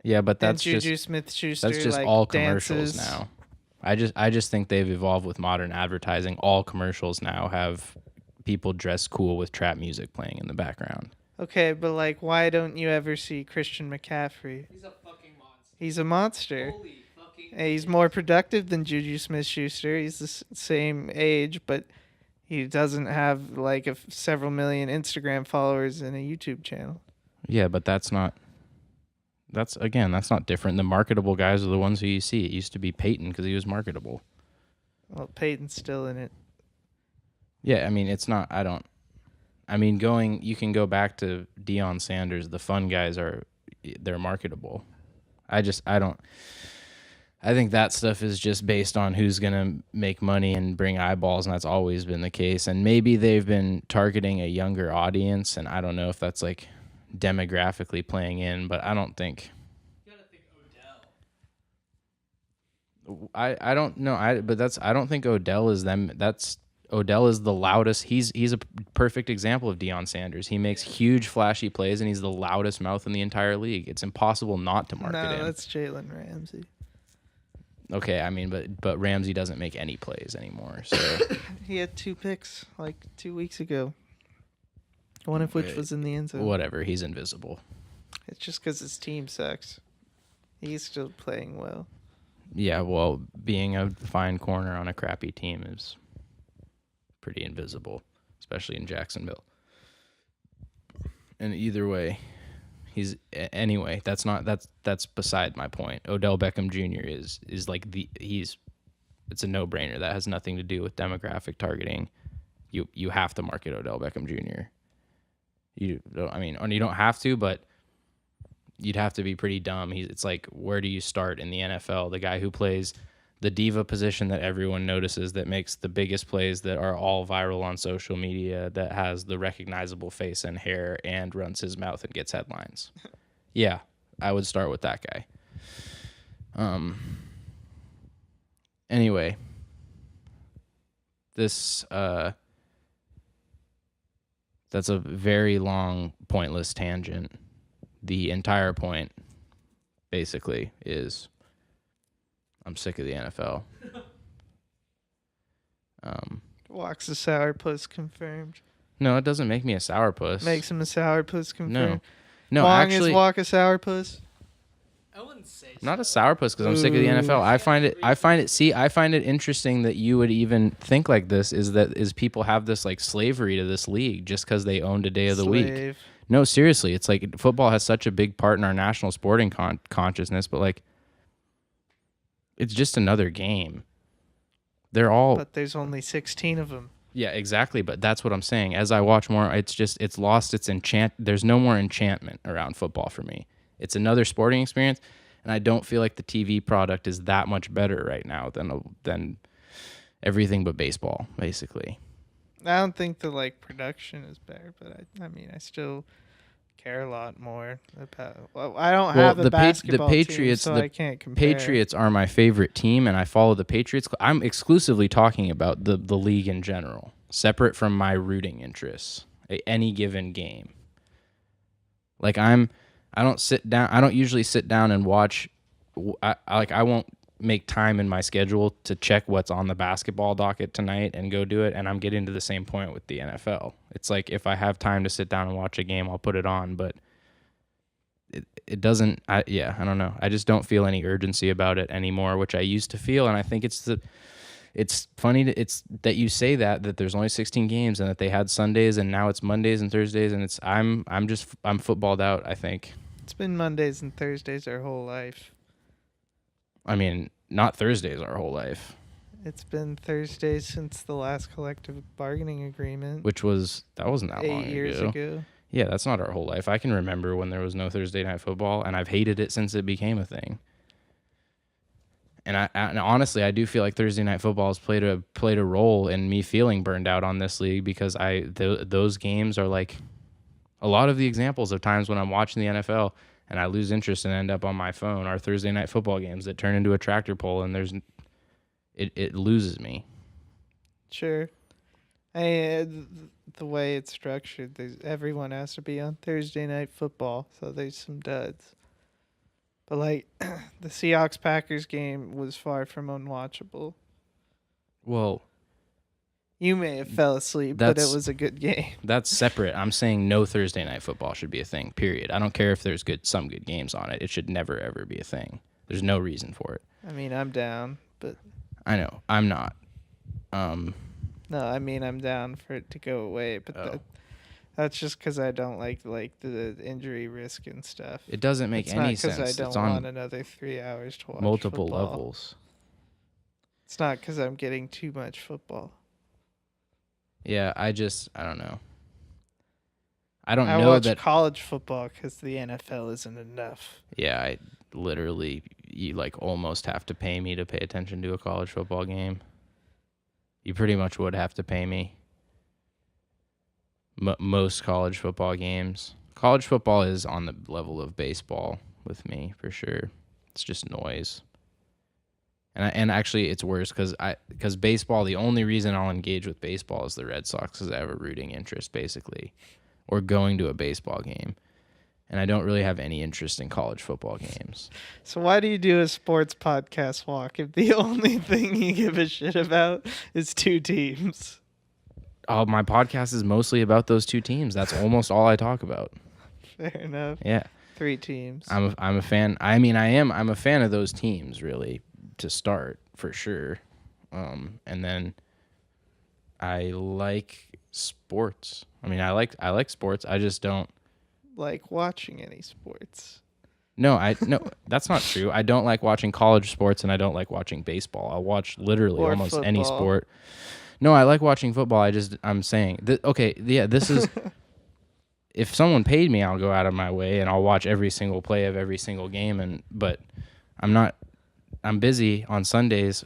Yeah, but that's Juju Smith-Schuster. That's just like all commercials dances. now. I just think they've evolved with modern advertising. All commercials now have people dressed cool with trap music playing in the background. Okay, but like, why don't you ever see Christian McCaffrey? He's a fucking monster. He's a monster. Holy fucking. Hey, he's more productive than Juju Smith-Schuster. He's the same age, but he doesn't have like several million Instagram followers and a YouTube channel. Yeah, but that's not different. The marketable guys are the ones who you see. It used to be Peyton because he was marketable. Well, Peyton's still in it. Yeah, I mean, it's not. You can go back to Deion Sanders. The fun guys they're marketable. I think that stuff is just based on who's going to make money and bring eyeballs, and that's always been the case. And maybe they've been targeting a younger audience, and I don't know if that's like demographically playing in, but I don't think. You gotta think Odell. I don't know. I don't think Odell is them. Odell is the loudest. He's a perfect example of Deion Sanders. He makes huge flashy plays, and he's the loudest mouth in the entire league. It's impossible not to market him. No, that's Jalen Ramsey. Okay, I mean, but Ramsey doesn't make any plays anymore. So He had 2 picks like 2 weeks ago. One of which was in the end zone. Whatever, he's invisible. It's just because his team sucks. He's still playing well. Yeah, well, being a fine corner on a crappy team is pretty invisible, especially in Jacksonville. And either way, that's beside my point. Odell Beckham Jr. is like it's a no-brainer. That has nothing to do with demographic targeting. You have to market Odell Beckham Jr. You don't have to, but you'd have to be pretty dumb. It's like, where do you start in the NFL? The guy who plays the diva position that everyone notices, that makes the biggest plays, that are all viral on social media, that has the recognizable face and hair and runs his mouth and gets headlines. Yeah, I would start with that guy. Anyway, this that's a very long, pointless tangent. The entire point, basically, is I'm sick of the NFL. Walks a sourpuss confirmed. No, it doesn't make me a sourpuss. Makes him a sourpuss confirmed. No, Long actually, as walk a sourpuss. I wouldn't say I'm not a so. sourpuss because I'm sick of the NFL. I find it interesting that you would even think like this. Is people have this like slavery to this league just because they owned a day of the week? Slave. No, seriously, it's like football has such a big part in our national sporting consciousness, but like It's just another game. They're all. But there's only 16 of them. Yeah, exactly. But that's what I'm saying. As I watch more, it's lost its enchant. There's no more enchantment around football for me. It's another sporting experience, and I don't feel like the TV product is that much better right now than everything but baseball, basically. I don't think the production is better, but I still care a lot more about. Well, I don't have a basketball team, so I can't compare. Patriots are my favorite team, and I follow the Patriots. I'm exclusively talking about the league in general, separate from my rooting interests. Any given game, I don't usually sit down and watch. I won't make time in my schedule to check what's on the basketball docket tonight and go do it. And I'm getting to the same point with the NFL. It's like if I have time to sit down and watch a game, I'll put it on, but it doesn't. I don't know. I just don't feel any urgency about it anymore, which I used to feel. And I think it's funny that you say that there's only 16 games and that they had Sundays and now it's Mondays and Thursdays. And I'm footballed out, I think. It's been Mondays and Thursdays our whole life. I mean, not Thursdays our whole life. It's been Thursdays since the last collective bargaining agreement. That wasn't that long ago. 8 years ago. Yeah, that's not our whole life. I can remember when there was no Thursday night football, and I've hated it since it became a thing. And and honestly, I do feel like Thursday night football has played a role in me feeling burned out on this league because those games are like a lot of the examples of times when I'm watching the NFL and I lose interest and end up on my phone are Thursday night football games that turn into a tractor pull, and it loses me. Sure. The way it's structured, everyone has to be on Thursday night football, so there's some duds. But the Seahawks-Packers game was far from unwatchable. Well, you may have fell asleep, but it was a good game. That's separate. I'm saying no Thursday night football should be a thing, period. I don't care if there's some good games on it. It should never, ever be a thing. There's no reason for it. I mean, I'm down, but... I know. I'm not. No, I mean, I'm down for it to go away, but that's just because I don't like the injury risk and stuff. It doesn't make any sense. It's not because I don't want another 3 hours to watch multiple football. levels. It's not because I'm getting too much football. Yeah, I don't know. I watch college football because the NFL isn't enough. Yeah, you almost have to pay me to pay attention to a college football game. You pretty much would have to pay me. Most college football games. College football is on the level of baseball with me for sure. It's just noise. And actually, it's worse because baseball. The only reason I'll engage with baseball is the Red Sox because I have a rooting interest, basically, or going to a baseball game, and I don't really have any interest in college football games. So why do you do a sports podcast walk if the only thing you give a shit about is two teams? Oh, my podcast is mostly about those two teams. That's almost all I talk about. Fair enough. Yeah, 3 teams. I'm a fan. I mean, I'm a fan of those teams, really. To start, for sure. And then I like sports. I mean, I like sports. I just don't like watching any sports. No, that's not true. I don't like watching college sports and I don't like watching baseball. I'll watch literally almost football. Any sport. No, I like watching football. I'm saying this is if someone paid me, I'll go out of my way and I'll watch every single play of every single game but I'm busy on Sundays.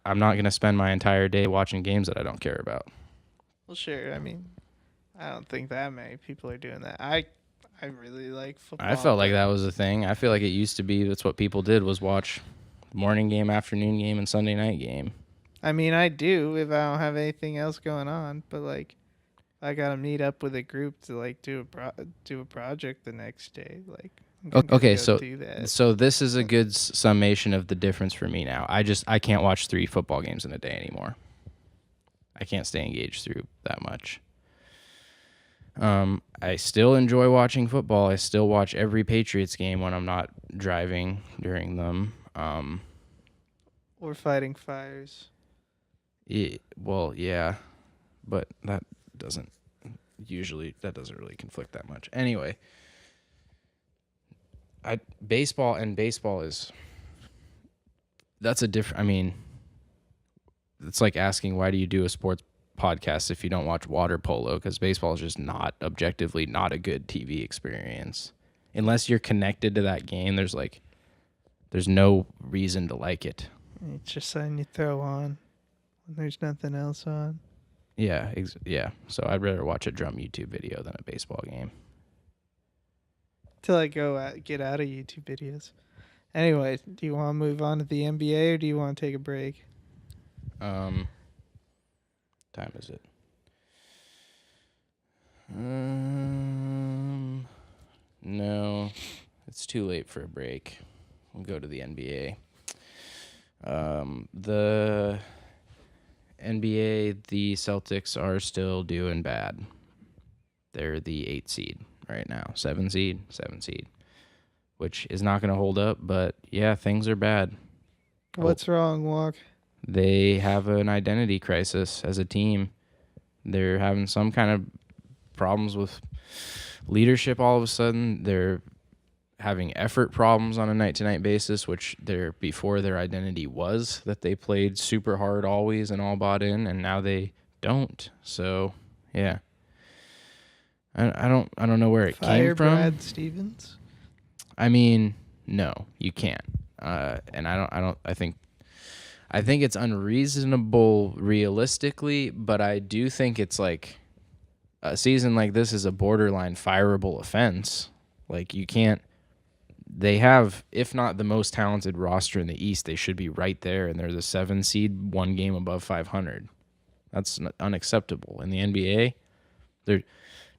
I'm not going to spend my entire day watching games that I don't care about. Well, sure. I mean, I don't think that many people are doing that. I really like football. I felt like that was a thing. I feel like it used to be that's what people did was watch morning game, afternoon game, and Sunday night game. I mean, I do if I don't have anything else going on, but I got to meet up with a group to do a project the next day. Okay, so this is a good summation of the difference for me now. I can't watch 3 football games in a day anymore. I can't stay engaged through that much. I still enjoy watching football. I still watch every Patriots game when I'm not driving during them. Or fighting fires. Yeah, but that doesn't really conflict that much. Anyway. Baseball is that's a different. I mean, it's like asking why do you do a sports podcast if you don't watch water polo? Because baseball is just not objectively not a good TV experience unless you're connected to that game. There's no reason to like it. It's just something you throw on when there's nothing else on. Yeah, yeah. So I'd rather watch a drum YouTube video than a baseball game. Till I get out of YouTube videos. Anyway, do you want to move on to the NBA or do you want to take a break? Time is it? No, it's too late for a break. We'll go to the NBA. The NBA, the Celtics are still doing bad. They're the 8 seed right now. 7 seed, which is not going to hold up. But, yeah, things are bad. What's wrong, Walk? They have an identity crisis as a team. They're having some kind of problems with leadership all of a sudden. They're having effort problems on a night-to-night basis, which before their identity was that they played super hard always and all bought in, and now they don't. So, yeah. I don't know where it came from. Brad Stevens? I mean, no, you can't. And I think it's unreasonable realistically, but I do think it's like a season like this is a borderline fireable offense. Like you can't. They have, if not the most talented roster in the East, they should be right there, and they're the 7 seed, 1 game above 500. That's unacceptable. In the NBA, they're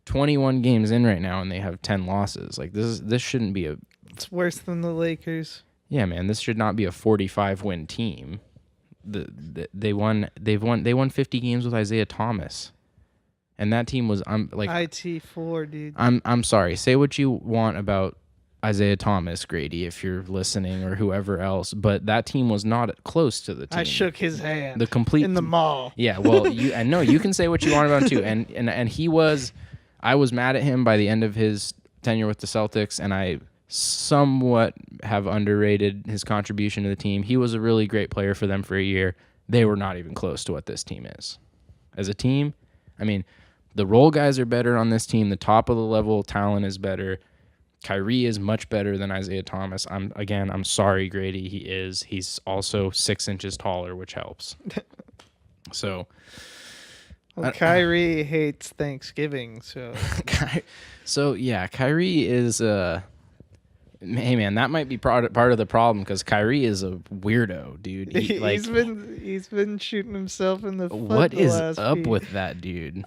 21 games in right now, and they have 10 losses. Like this shouldn't be a. It's worse than the Lakers. Yeah, man, this should not be a 45-win team. They won 50 games with Isaiah Thomas, and that team was IT4, dude. I'm sorry. Say what you want about Isaiah Thomas, Grady, if you're listening, or whoever else, but that team was not close to the team. I shook his hand. The complete in the mall. Yeah, well, you can say what you want about him too, and he was. I was mad at him by the end of his tenure with the Celtics, and I somewhat have underrated his contribution to the team. He was a really great player for them for a year. They were not even close to what this team is. As a team, I mean, the role guys are better on this team. The top of the level talent is better. Kyrie is much better than Isaiah Thomas. I'm sorry, Grady. He's also 6 inches taller, which helps. So, well, Kyrie hates Thanksgiving, so. So yeah, Kyrie is hey man, that might be part of the problem because Kyrie is a weirdo, dude. He's been shooting himself in the foot. What is up with that dude?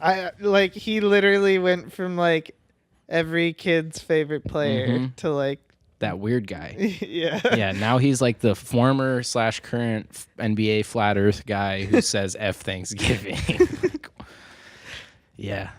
He literally went from like every kid's favorite player to like that weird guy. Yeah. Yeah, now he's like the former / current NBA flat earth guy who says F Thanksgiving. Yeah,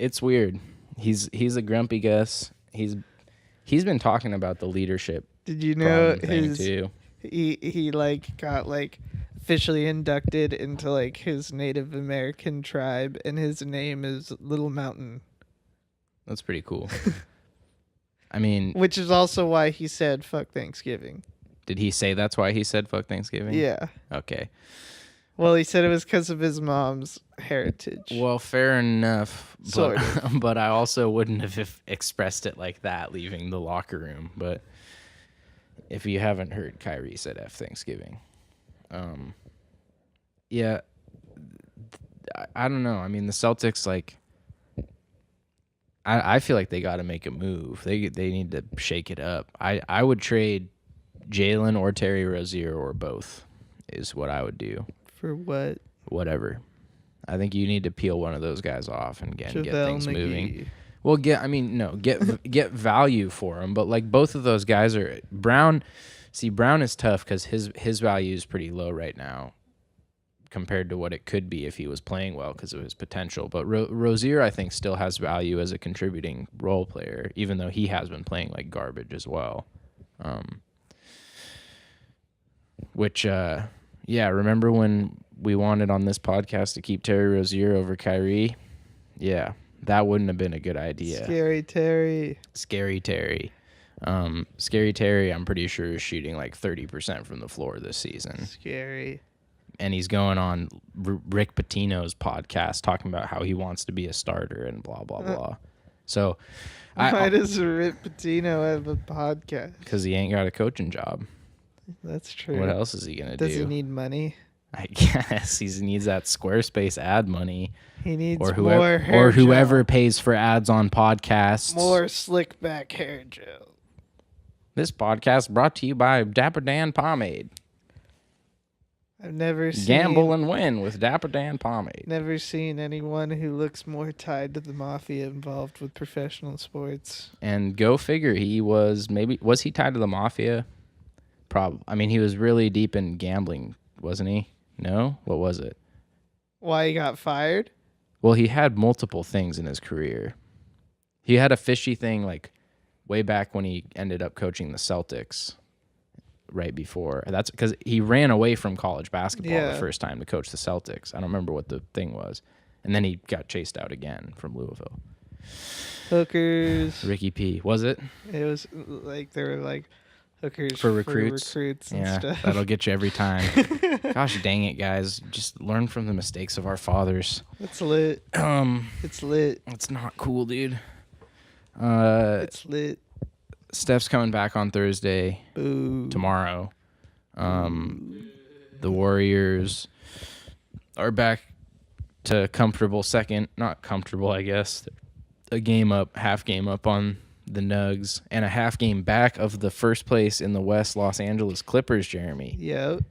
it's weird. He's a grumpy Gus. He's been talking about the leadership. Did you know too. He like got like officially inducted into like his Native American tribe, and his name is Little Mountain. That's pretty cool. I mean, which is also why he said "fuck Thanksgiving." Did he say that's why he said "fuck Thanksgiving"? Yeah. Okay. Well, he said it was because of his mom's heritage. Well, fair enough. Sort of. But I also wouldn't have expressed it like that leaving the locker room. But if you haven't heard, Kyrie said F Thanksgiving. Yeah. I don't know. I mean, the Celtics, like, I feel like they got to make a move. They need to shake it up. I would trade Jalen or Terry Rozier or both is what I would do. For what? Whatever. I think you need to peel one of those guys off and get things McGee. moving. Well, get value for them. But like both of those guys are Brown. See, Brown is tough because his value is pretty low right now compared to what it could be if he was playing well because of his potential. But Rozier, I think, still has value as a contributing role player, even though he has been playing like garbage as well. Yeah, remember when we wanted on this podcast to keep Terry Rozier over Kyrie? Yeah, that wouldn't have been a good idea. Scary Terry. Scary Terry, I'm pretty sure, is shooting like 30% from the floor this season. Scary. And he's going on Rick Pitino's podcast talking about how he wants to be a starter and blah, blah, blah. So why does Rick Pitino have a podcast? Because he ain't got a coaching job. That's true. What else is he going to do? Does he need money? I guess he needs that Squarespace ad money. He needs more hair whoever pays for ads on podcasts. More slick back hair gel. This podcast brought to you by Dapper Dan Pomade. I've never seen... Gamble and win with Dapper Dan Pomade. Never seen anyone who looks more tied to the mafia involved with professional sports. And go figure, was he tied to the mafia? Probably. I mean, he was really deep in gambling, wasn't he? No? What was it? Why he got fired? Well, he had multiple things in his career. He had a fishy thing like way back when he ended up coaching the Celtics right before. That's because he ran away from college basketball the first time to coach the Celtics. I don't remember what the thing was. And then he got chased out again from Louisville. Hookers. Ricky P. Was it? It was like they were like hookers for recruits and stuff. That'll get you every time. Gosh dang it, guys. Just learn from the mistakes of our fathers. It's lit. It's lit. It's not cool, dude. It's lit. Steph's coming back on Thursday. Boo. Tomorrow. The Warriors are back to comfortable second. Not comfortable, I guess. A game up, half game up on the Nugs, and a half game back of the first place in the West Los Angeles Clippers, Jeremy. Yep.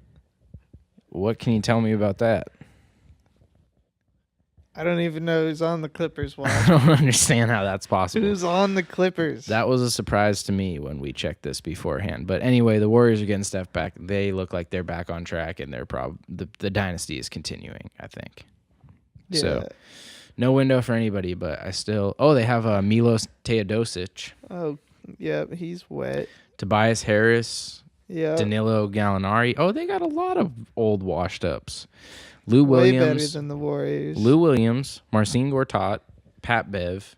What can you tell me about that? I don't even know who's on the Clippers watch. I don't understand how that's possible. Who's on the Clippers? That was a surprise to me when we checked this beforehand. But anyway, the Warriors are getting Steph back. They look like they're back on track, and they're the dynasty is continuing, I think. Yeah. So, no window for anybody, but I still... Oh, they have Milos Teodosic. Oh, yeah, he's wet. Tobias Harris. Yeah. Danilo Gallinari. Oh, they got a lot of old washed-ups. Lou Williams. Way better than the Warriors. Lou Williams, Marcin Gortat, Pat Bev,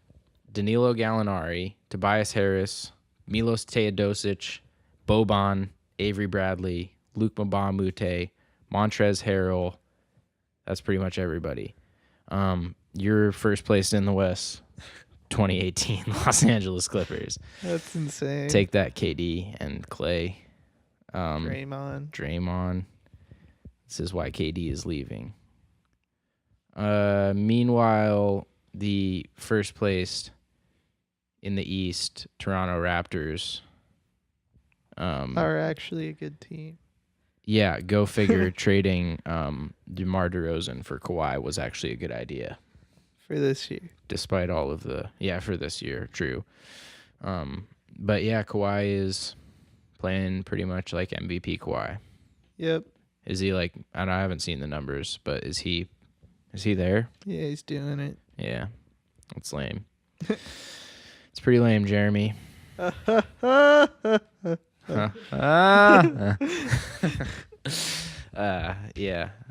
Danilo Gallinari, Tobias Harris, Milos Teodosic, Boban, Avery Bradley, Luke Mbah-a-Moute, Montrezl Harrell. That's pretty much everybody. You're first place in the West, 2018 Los Angeles Clippers. That's insane. Take that, KD and Clay. Draymond. This is why KD is leaving. Meanwhile, the first place in the East, Toronto Raptors, are actually a good team. Yeah, go figure. Trading DeMar DeRozan for Kawhi was actually a good idea. For this year. Despite all of the... Yeah, for this year, true. But yeah, Kawhi is playing pretty much like MVP Kawhi. Yep. Is he like... I haven't seen the numbers, but is he there? Yeah, he's doing it. Yeah. That's lame. It's pretty lame, Jeremy. Yeah.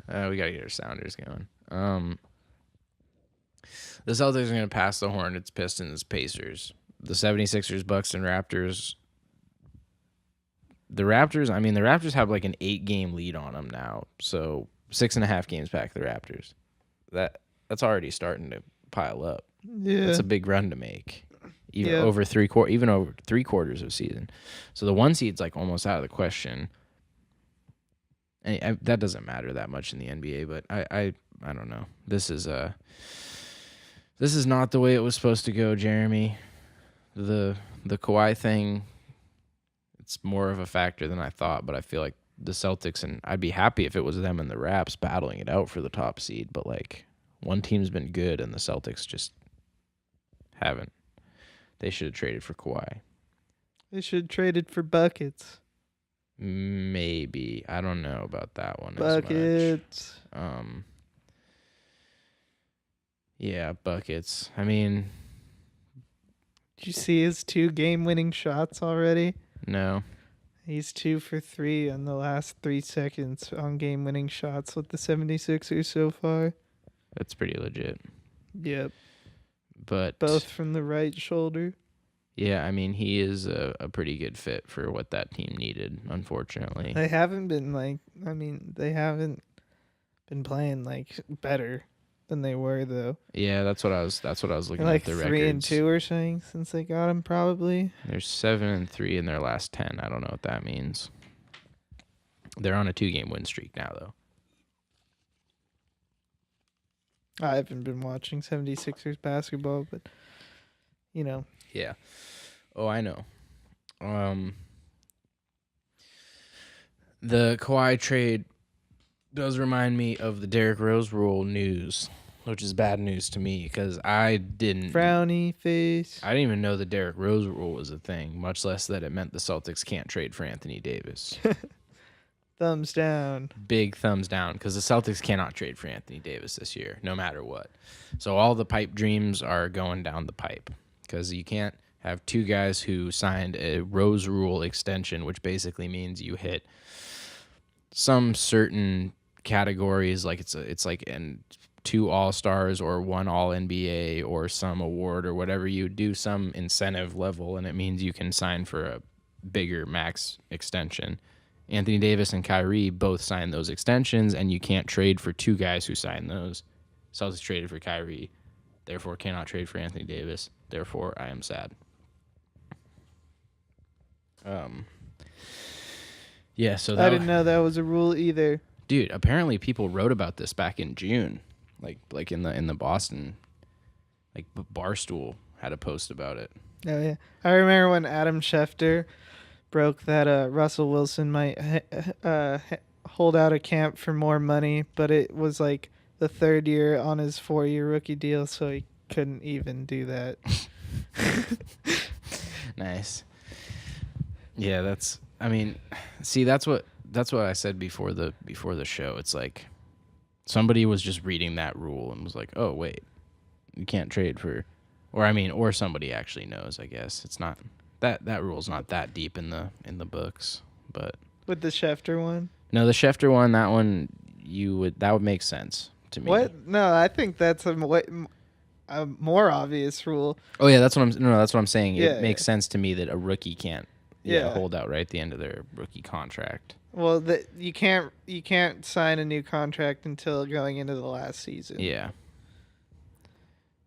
We gotta get our sounders going. The Celtics are gonna pass the Hornets, Pistons, Pacers, the 76ers, Bucks, and Raptors. The Raptors have like an 8-game lead on them now, so 6.5 games back the Raptors. That's already starting to pile up. Yeah, that's a big run to make. Even yep. over 3 quarters of season. So the 1 seed's like almost out of the question. And that doesn't matter that much in the NBA, but I don't know. This is not the way it was supposed to go, Jeremy. The Kawhi thing, it's more of a factor than I thought, but I feel like the Celtics, and I'd be happy if it was them and the Raps battling it out for the top seed, but like one team's been good and the Celtics just haven't. They should have traded for Kawhi. They should have traded for buckets. Maybe. I don't know about that one buckets. as much. Yeah, buckets. I mean... Did you see his 2 game-winning shots already? No. He's 2 for 3 on the last 3 seconds on game-winning shots with the 76ers so far. That's pretty legit. Yep. But both from the right shoulder. Yeah, I mean, he is a pretty good fit for what that team needed, unfortunately. They haven't been they haven't been playing better than they were though. Yeah, that's what I was looking They're at the 3-2 or something since they got him probably. They're 7-3 in their last 10. I don't know what that means. They're on a 2-game win streak now, though. I haven't been watching 76ers basketball, but Yeah. Oh, I know. The Kawhi trade does remind me of the Derrick Rose rule news, which is bad news to me because I didn't frowny face. I didn't even know the Derrick Rose rule was a thing, much less that it meant the Celtics can't trade for Anthony Davis. Thumbs down. Big thumbs down because the Celtics cannot trade for Anthony Davis this year, no matter what. So all the pipe dreams are going down the pipe because you can't have two guys who signed a Rose rule extension, which basically means you hit some certain categories, like it's like in 2 All-Stars or 1 All-NBA or some award or whatever. You do some incentive level, and it means you can sign for a bigger max extension. Anthony Davis and Kyrie both signed those extensions, and you can't trade for 2 guys who signed those. Celtics traded for Kyrie, therefore cannot trade for Anthony Davis. Therefore, I am sad. Yeah, so I didn't know that was a rule either. Dude, apparently people wrote about this back in June, like in the Boston, Barstool had a post about it. Oh yeah, I remember when Adam Schefter broke that Russell Wilson might hold out of camp for more money, but it was like the 3rd year on his 4-year rookie deal, so he couldn't even do that. Nice. Yeah, that's what I said before the show. It's like somebody was just reading that rule and was like, "Oh, wait. You can't trade for," or somebody actually knows, I guess. It's not that rule's not that deep in the books, but with the Schefter one? No, the Schefter one, that would make sense to me. What? No, I think that's a more obvious rule. Oh yeah, that's what I'm saying. Yeah, it makes sense to me that a rookie can't hold out right at the end of their rookie contract. Well, you can't sign a new contract until going into the last season. Yeah.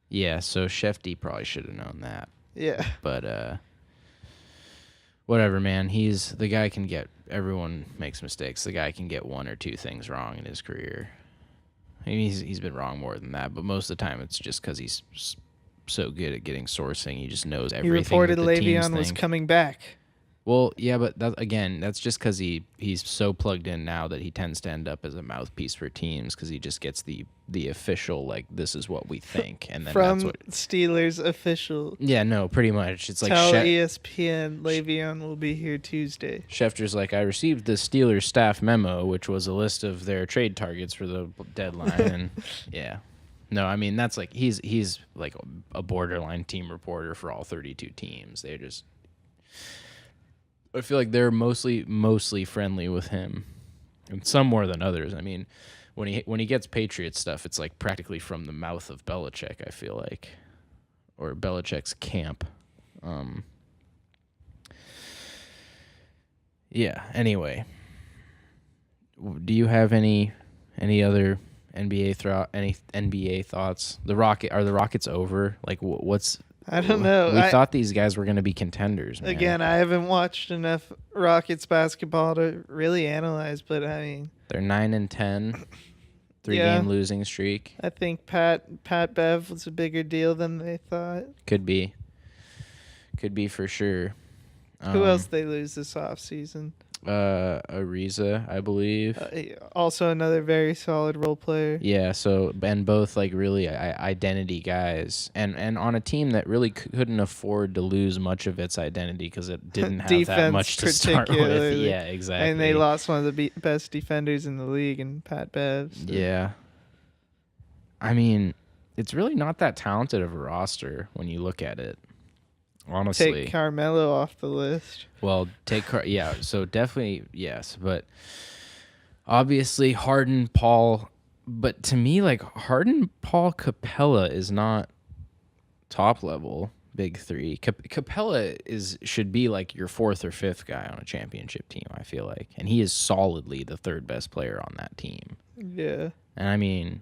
Yeah, so Shefty probably should have known that. Yeah. But whatever, man. The guy can get, everyone makes mistakes. The guy can get 1 or 2 things wrong in his career. I mean, he's been wrong more than that, but most of the time it's just because he's so good at getting sourcing. He just knows everything. He reported that the teams Le'Veon was think. coming back. Well, yeah, but that's just because he's so plugged in now that he tends to end up as a mouthpiece for teams because he just gets the official, like, this is what we think. And then From that's what Steelers official. Yeah, no, pretty much. It's like Tell ESPN Le'Veon will be here Tuesday. Schefter's like, I received the Steelers staff memo, which was a list of their trade targets for the deadline. And yeah. No, I mean, that's like, he's like a borderline team reporter for all 32 teams. They're just, I feel like they're mostly friendly with him, and some more than others. I mean, when he gets Patriots stuff, it's like practically from the mouth of Belichick, I feel like, or Belichick's camp. Yeah. Anyway, do you have any other NBA thoughts? Are the Rockets over? Like, what's? I don't know. We thought these guys were going to be contenders, man. Again, I haven't watched enough Rockets basketball to really analyze, but I mean, they're 9-10, 3-game losing streak. I think Pat Bev was a bigger deal than they thought. Could be for sure. Who else they lose this offseason? Ariza, I believe. Also another very solid role player. Yeah, so, and both like really identity guys, and on a team that really couldn't afford to lose much of its identity because it didn't have that much to start with. Yeah, exactly. And they lost one of the best defenders in the league in Pat Bev. So. Yeah. I mean, it's really not that talented of a roster when you look at it. Honestly, take Carmelo off the list. Well, so definitely yes, but obviously Harden, Paul, but to me, like, Harden, Paul, Capella is not top level big three. Capella should be like your fourth or fifth guy on a championship team, I feel like. And he is solidly the third best player on that team. Yeah. And I mean,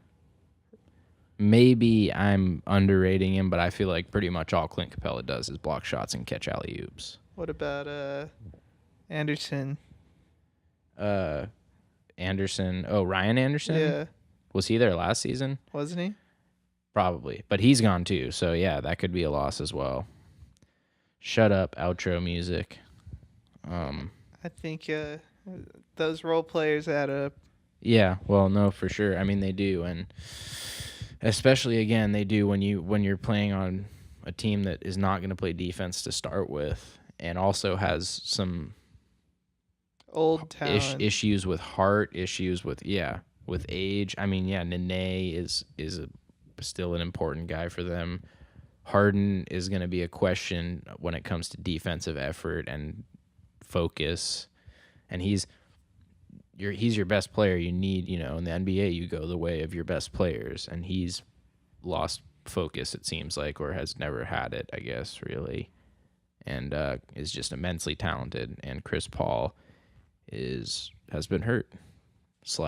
maybe I'm underrating him, but I feel like pretty much all Clint Capella does is block shots and catch alley-oops. What about Anderson? Anderson. Oh, Ryan Anderson? Yeah. Was he there last season? Wasn't he? Probably. But he's gone too, so yeah, that could be a loss as well. Shut up, outro music. I think those role players add up. Yeah, well, no, for sure. I mean, they do, and especially again, they do when you're playing on a team that is not going to play defense to start with, and also has some Old talent. issues with heart, issues with age. I mean, yeah, Nene is still an important guy for them. Harden is going to be a question when it comes to defensive effort and focus, and he's your best player. You need, in the NBA, you go the way of your best players, and he's lost focus, it seems like, or has never had it, I guess, really, and is just immensely talented. And Chris Paul has been hurt /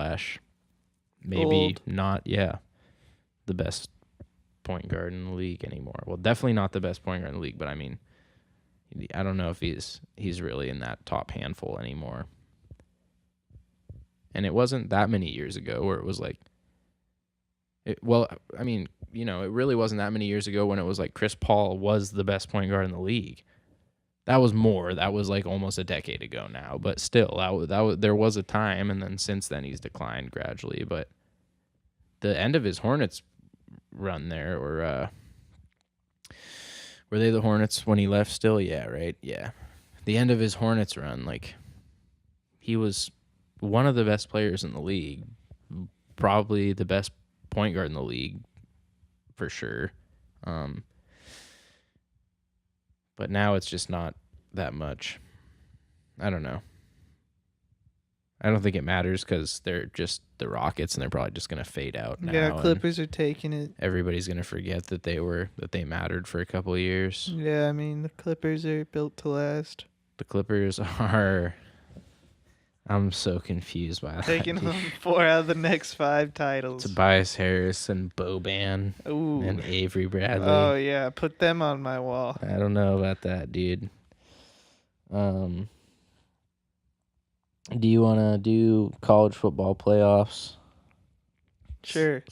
maybe Old. not, the best point guard in the league anymore. Well, definitely not the best point guard in the league, but I mean, I don't know if he's really in that top handful anymore. And it wasn't that many years ago where it was like, it really wasn't that many years ago when it was like Chris Paul was the best point guard in the league. That was like almost a decade ago now, but still, there was a time, and then since then he's declined gradually. But the end of his Hornets run there, or were they the Hornets when he left still? Yeah, right? Yeah. The end of his Hornets run, like, he was one of the best players in the league, probably the best point guard in the league, for sure. But now it's just not that much. I don't know. I don't think it matters because they're just the Rockets, and they're probably just going to fade out now. Yeah, Clippers are taking it. Everybody's going to forget that they mattered for a couple of years. Yeah, I mean, the Clippers are built to last. The Clippers are... I'm so confused by that. Taking home 4 out of the next 5 titles. Tobias Harris and Boban. Ooh. And Avery Bradley. Oh, yeah. Put them on my wall. I don't know about that, dude. Do you want to do college football playoffs? Sure.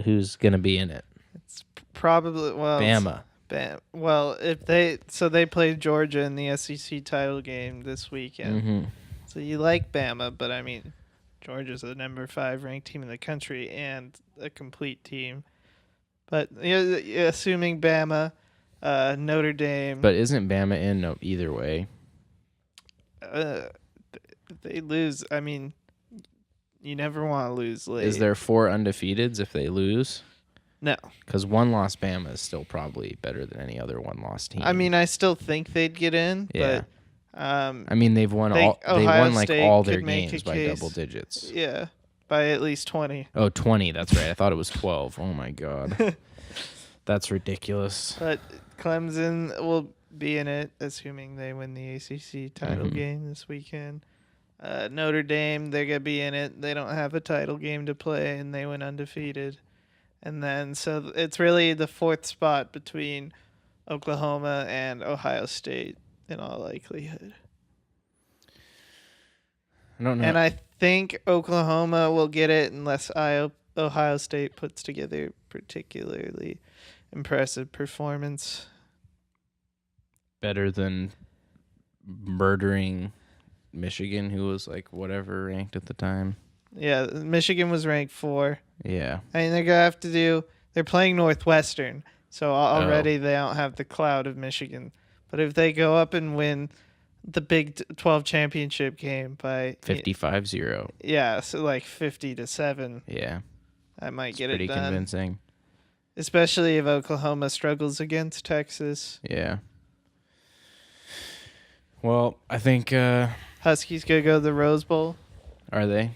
Who's going to be in it? It's probably, well... Bama. Well, they played Georgia in the SEC title game this weekend. Mm-hmm. So you like Bama, but I mean, Georgia's the number 5 ranked team in the country and a complete team. But assuming Bama, Notre Dame. But isn't Bama in either way? They lose. I mean, you never want to lose late. Is there 4 undefeateds if they lose? No. Because 1-loss Bama is still probably better than any other 1-loss team. I mean, I still think they'd get in, yeah. but... I mean, they've won State all their could make games a by case. double digits. Yeah, by at least 20. Oh, 20, that's right. I thought it was 12. Oh, my God. That's ridiculous. But Clemson will be in it, assuming they win the ACC title game this weekend. Notre Dame, they're going to be in it. They don't have a title game to play, and they went undefeated. And then, so it's really the 4th spot between Oklahoma and Ohio State in all likelihood. I don't know. And I think Oklahoma will get it unless Ohio State puts together a particularly impressive performance. Better than murdering Michigan, who was like whatever ranked at the time. Yeah, Michigan was ranked 4. Yeah. I mean, they're going to have to they're playing Northwestern, so already they don't have the cloud of Michigan. But if they go up and win the Big 12 championship game by 55-0. Yeah, so like 50-7. Yeah. I might get pretty it done. Convincing. Especially if Oklahoma struggles against Texas. Yeah. Well, I think Huskies going to go to the Rose Bowl. Are they?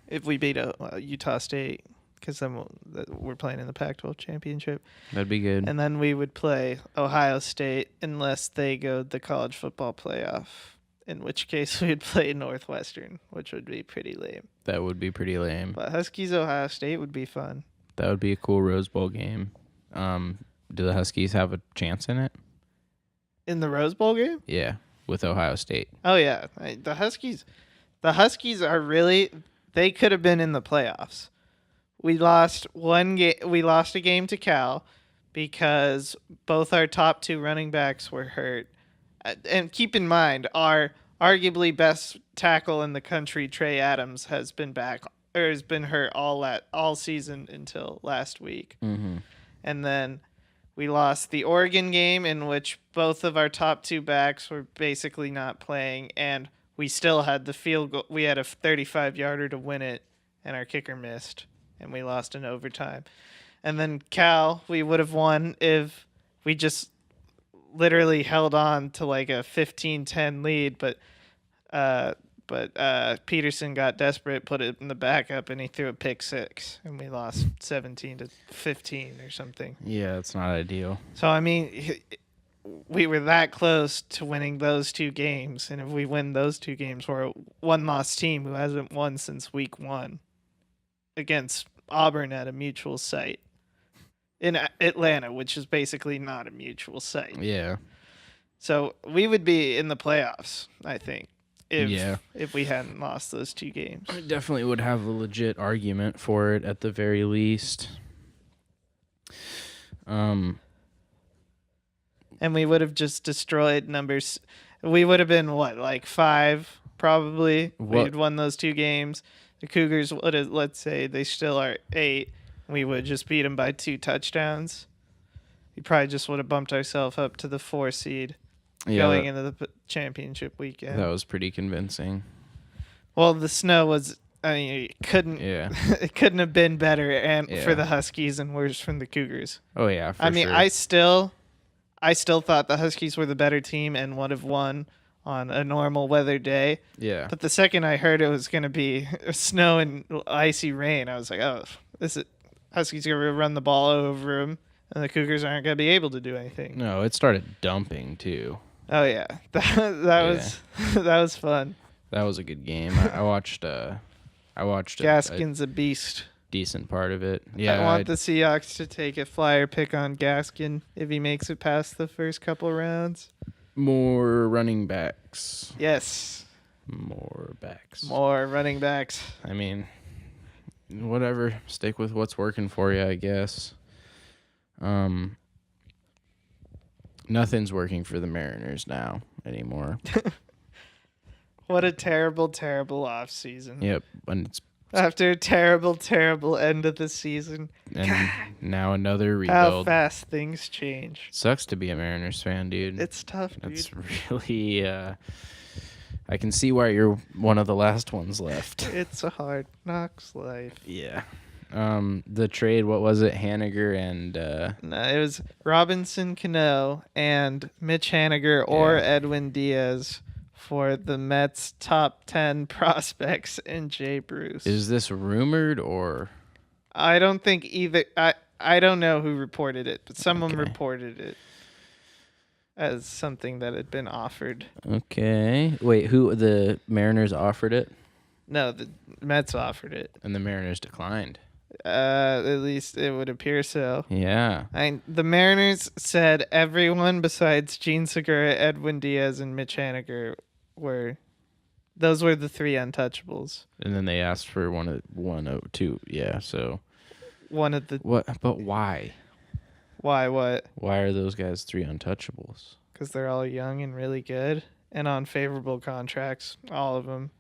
If we beat Utah State. because then we're playing in the Pac-12 championship. That'd be good. And then we would play Ohio State unless they go the college football playoff, in which case we'd play Northwestern, which would be pretty lame. That would be pretty lame. But Huskies Ohio State would be fun. That would be a cool Rose Bowl game. Do the Huskies have a chance in it? In the Rose Bowl game? Yeah, with Ohio State. Oh yeah, the Huskies are really. They could have been in the playoffs. We lost one game. We lost a game to Cal because both our top 2 running backs were hurt. And keep in mind, our arguably best tackle in the country, Trey Adams, has been hurt all season until last week. Mm-hmm. And then we lost the Oregon game, in which both of our top 2 backs were basically not playing, and we still had the field goal. We had a 35-yarder to win it, and our kicker missed, and we lost in overtime. And then Cal, we would have won if we just literally held on to like a 15-10 lead, but Peterson got desperate, put it in the backup, and he threw a pick 6, and we lost 17-15 or something. Yeah, it's not ideal. So I mean, we were that close to winning those 2 games, and if we win those 2 games, we're a one-loss team who hasn't won since week 1 against Auburn at a mutual site in Atlanta, which is basically not a mutual site. Yeah. So we would be in the playoffs, I think, if we hadn't lost those 2 games. I definitely would have a legit argument for it at the very least. And we would have just destroyed numbers. We would have been, like 5, probably. We'd won those 2 games. The Cougars would have, let's say they still are 8. We would just beat them by 2 touchdowns. We probably just would have bumped ourselves up to the 4 seed going into the championship weekend. That was pretty convincing. Well, the snow was, I mean, it couldn't have been better for the Huskies and worse from the Cougars. Oh, yeah, for sure. I still thought the Huskies were the better team and would have won on a normal weather day. Yeah. But the second I heard it was going to be snow and icy rain, I was like, oh, Huskies are going to run the ball over them, and the Cougars aren't going to be able to do anything. No, it started dumping, too. Oh, yeah. That was fun. That was a good game. I watched Gaskin's a beast. Decent part of it. Yeah, I want the Seahawks to take a flyer pick on Gaskin if he makes it past the first couple rounds. More running backs. Yes. More backs. More running backs. I mean, whatever. Stick with what's working for you, I guess. Nothing's working for the Mariners now anymore. What a terrible, terrible offseason. Yep. And it's after a terrible, terrible end of the season. And now another rebuild. How fast things change. Sucks to be a Mariners fan, dude. It's tough, dude. It's really, I can see why you're one of the last ones left. It's a hard knocks life. Yeah. The trade, what was it? Haniger and... No, it was Robinson Cano and Mitch Haniger or Edwin Diaz for the Mets' top 10 prospects and Jay Bruce. Is this rumored or? I don't think either. I don't know who reported it, but someone reported it as something that had been offered. Okay. Wait, who? The Mariners offered it? No, the Mets offered it. And the Mariners declined. At least it would appear so. Yeah. The Mariners said everyone besides Gene Segura, Edwin Diaz, and Mitch Haniger those were the 3 untouchables. And then they asked for one of two. Yeah, so one of the what? But why? Why what? Why are those guys 3 untouchables? Because they're all young and really good and on favorable contracts, all of them.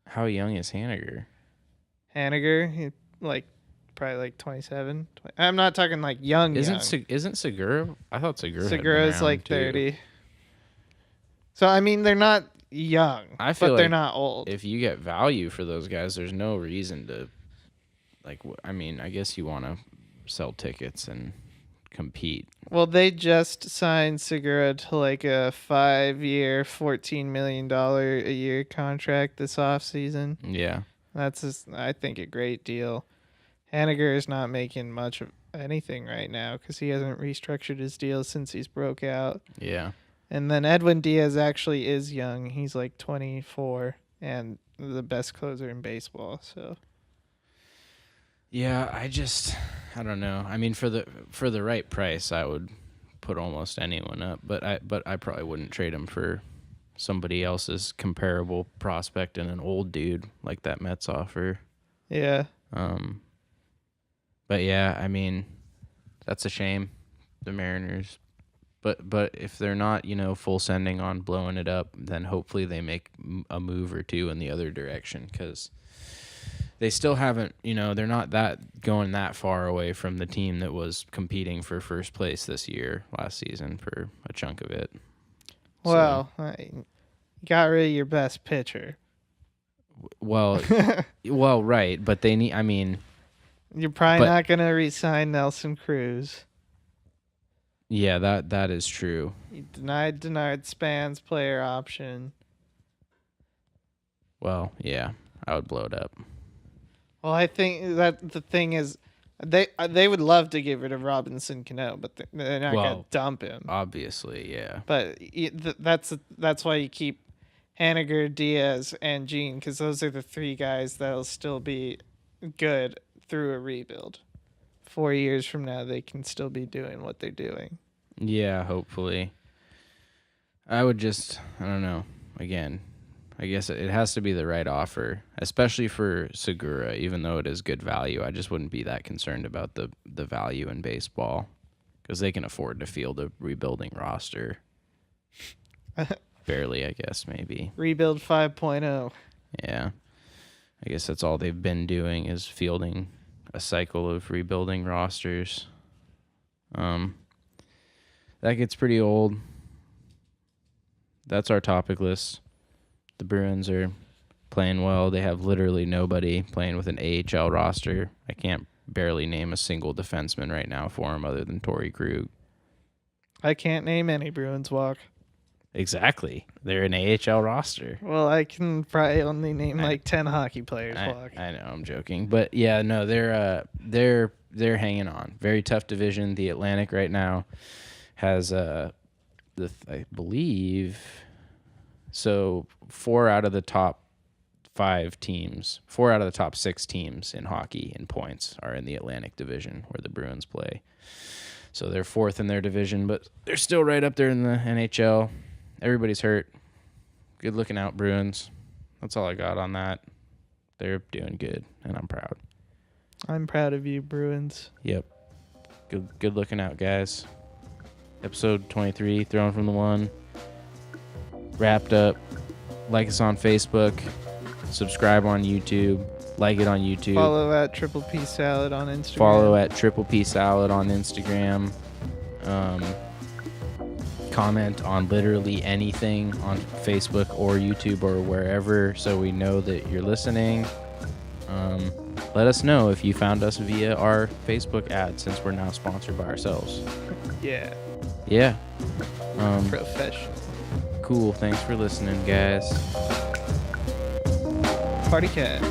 How young is Haniger? Haniger, he probably like 27. I'm not talking like young. Isn't Segura? I thought Segura's like 30. Too. So I mean, they're not young, but they're not old. If you get value for those guys, there's no reason to, I mean, I guess you want to sell tickets and compete. Well, they just signed Segura to like a 5-year, $14 million a year contract this offseason. Yeah. That's, I think, a great deal. Henniger is not making much of anything right now because he hasn't restructured his deal since he's broke out. Yeah. And then Edwin Diaz actually is young. He's like 24 and the best closer in baseball. So Yeah, I don't know. I mean, for the right price, I would put almost anyone up, but I probably wouldn't trade him for somebody else's comparable prospect and an old dude like that Mets offer. yeah, But yeah, I mean, that's a shame, the Mariners. But if they're not, full sending on blowing it up, then hopefully they make a move or two in the other direction, because they still haven't, they're not that going that far away from the team that was competing for first place last season for a chunk of it. well, you got rid of your best pitcher. Well, right, but they need. I mean, You're probably not going to re-sign Nelson Cruz. Yeah, that is true. You denied Span's player option. Well, yeah, I would blow it up. Well, I think that the thing is, they would love to get rid of Robinson Cano, but they're not going to dump him. Obviously, yeah. But that's why you keep Henniger, Diaz, and Gene, because those are the three guys that'll still be good through a rebuild. 4 years from now, they can still be doing what they're doing. Yeah, hopefully. I don't know. Again, I guess it has to be the right offer, especially for Segura, even though it is good value. I just wouldn't be that concerned about the value in baseball, because they can afford to field a rebuilding roster. Barely, I guess, maybe. Rebuild 5.0. Yeah. I guess that's all they've been doing is fielding a cycle of rebuilding rosters. That gets pretty old. That's our topic list. The Bruins are playing well. They have literally nobody playing with an AHL roster. I can't barely name a single defenseman right now for them other than Torrey Krug. I can't name any Bruins walk. Exactly. They're an AHL roster. Well, I can probably only name like 10 hockey players walk. I know, I'm joking. But yeah, no, they're hanging on. Very tough division. The Atlantic right now has I believe, so 4 out of the top 5 teams, 4 out of the top 6 teams in hockey in points are in the Atlantic division where the Bruins play. So they're 4th in their division, but they're still right up there in the NHL. Everybody's hurt. Good looking out, Bruins. That's all I got on that. They're doing good, and I'm proud. I'm proud of you, Bruins. Yep. Good looking out, guys. Episode 23, Thrown from the One. Wrapped up. Like us on Facebook. Subscribe on YouTube. Like it on YouTube. Follow at Triple P Salad on Instagram. Follow at Triple P Salad on Instagram. Comment on literally anything on Facebook or YouTube or wherever, so we know that you're listening. Let us know if you found us via our Facebook ad, since we're now sponsored by ourselves. Yeah. Yeah. Professional. Cool. Thanks for listening, guys. Party cat.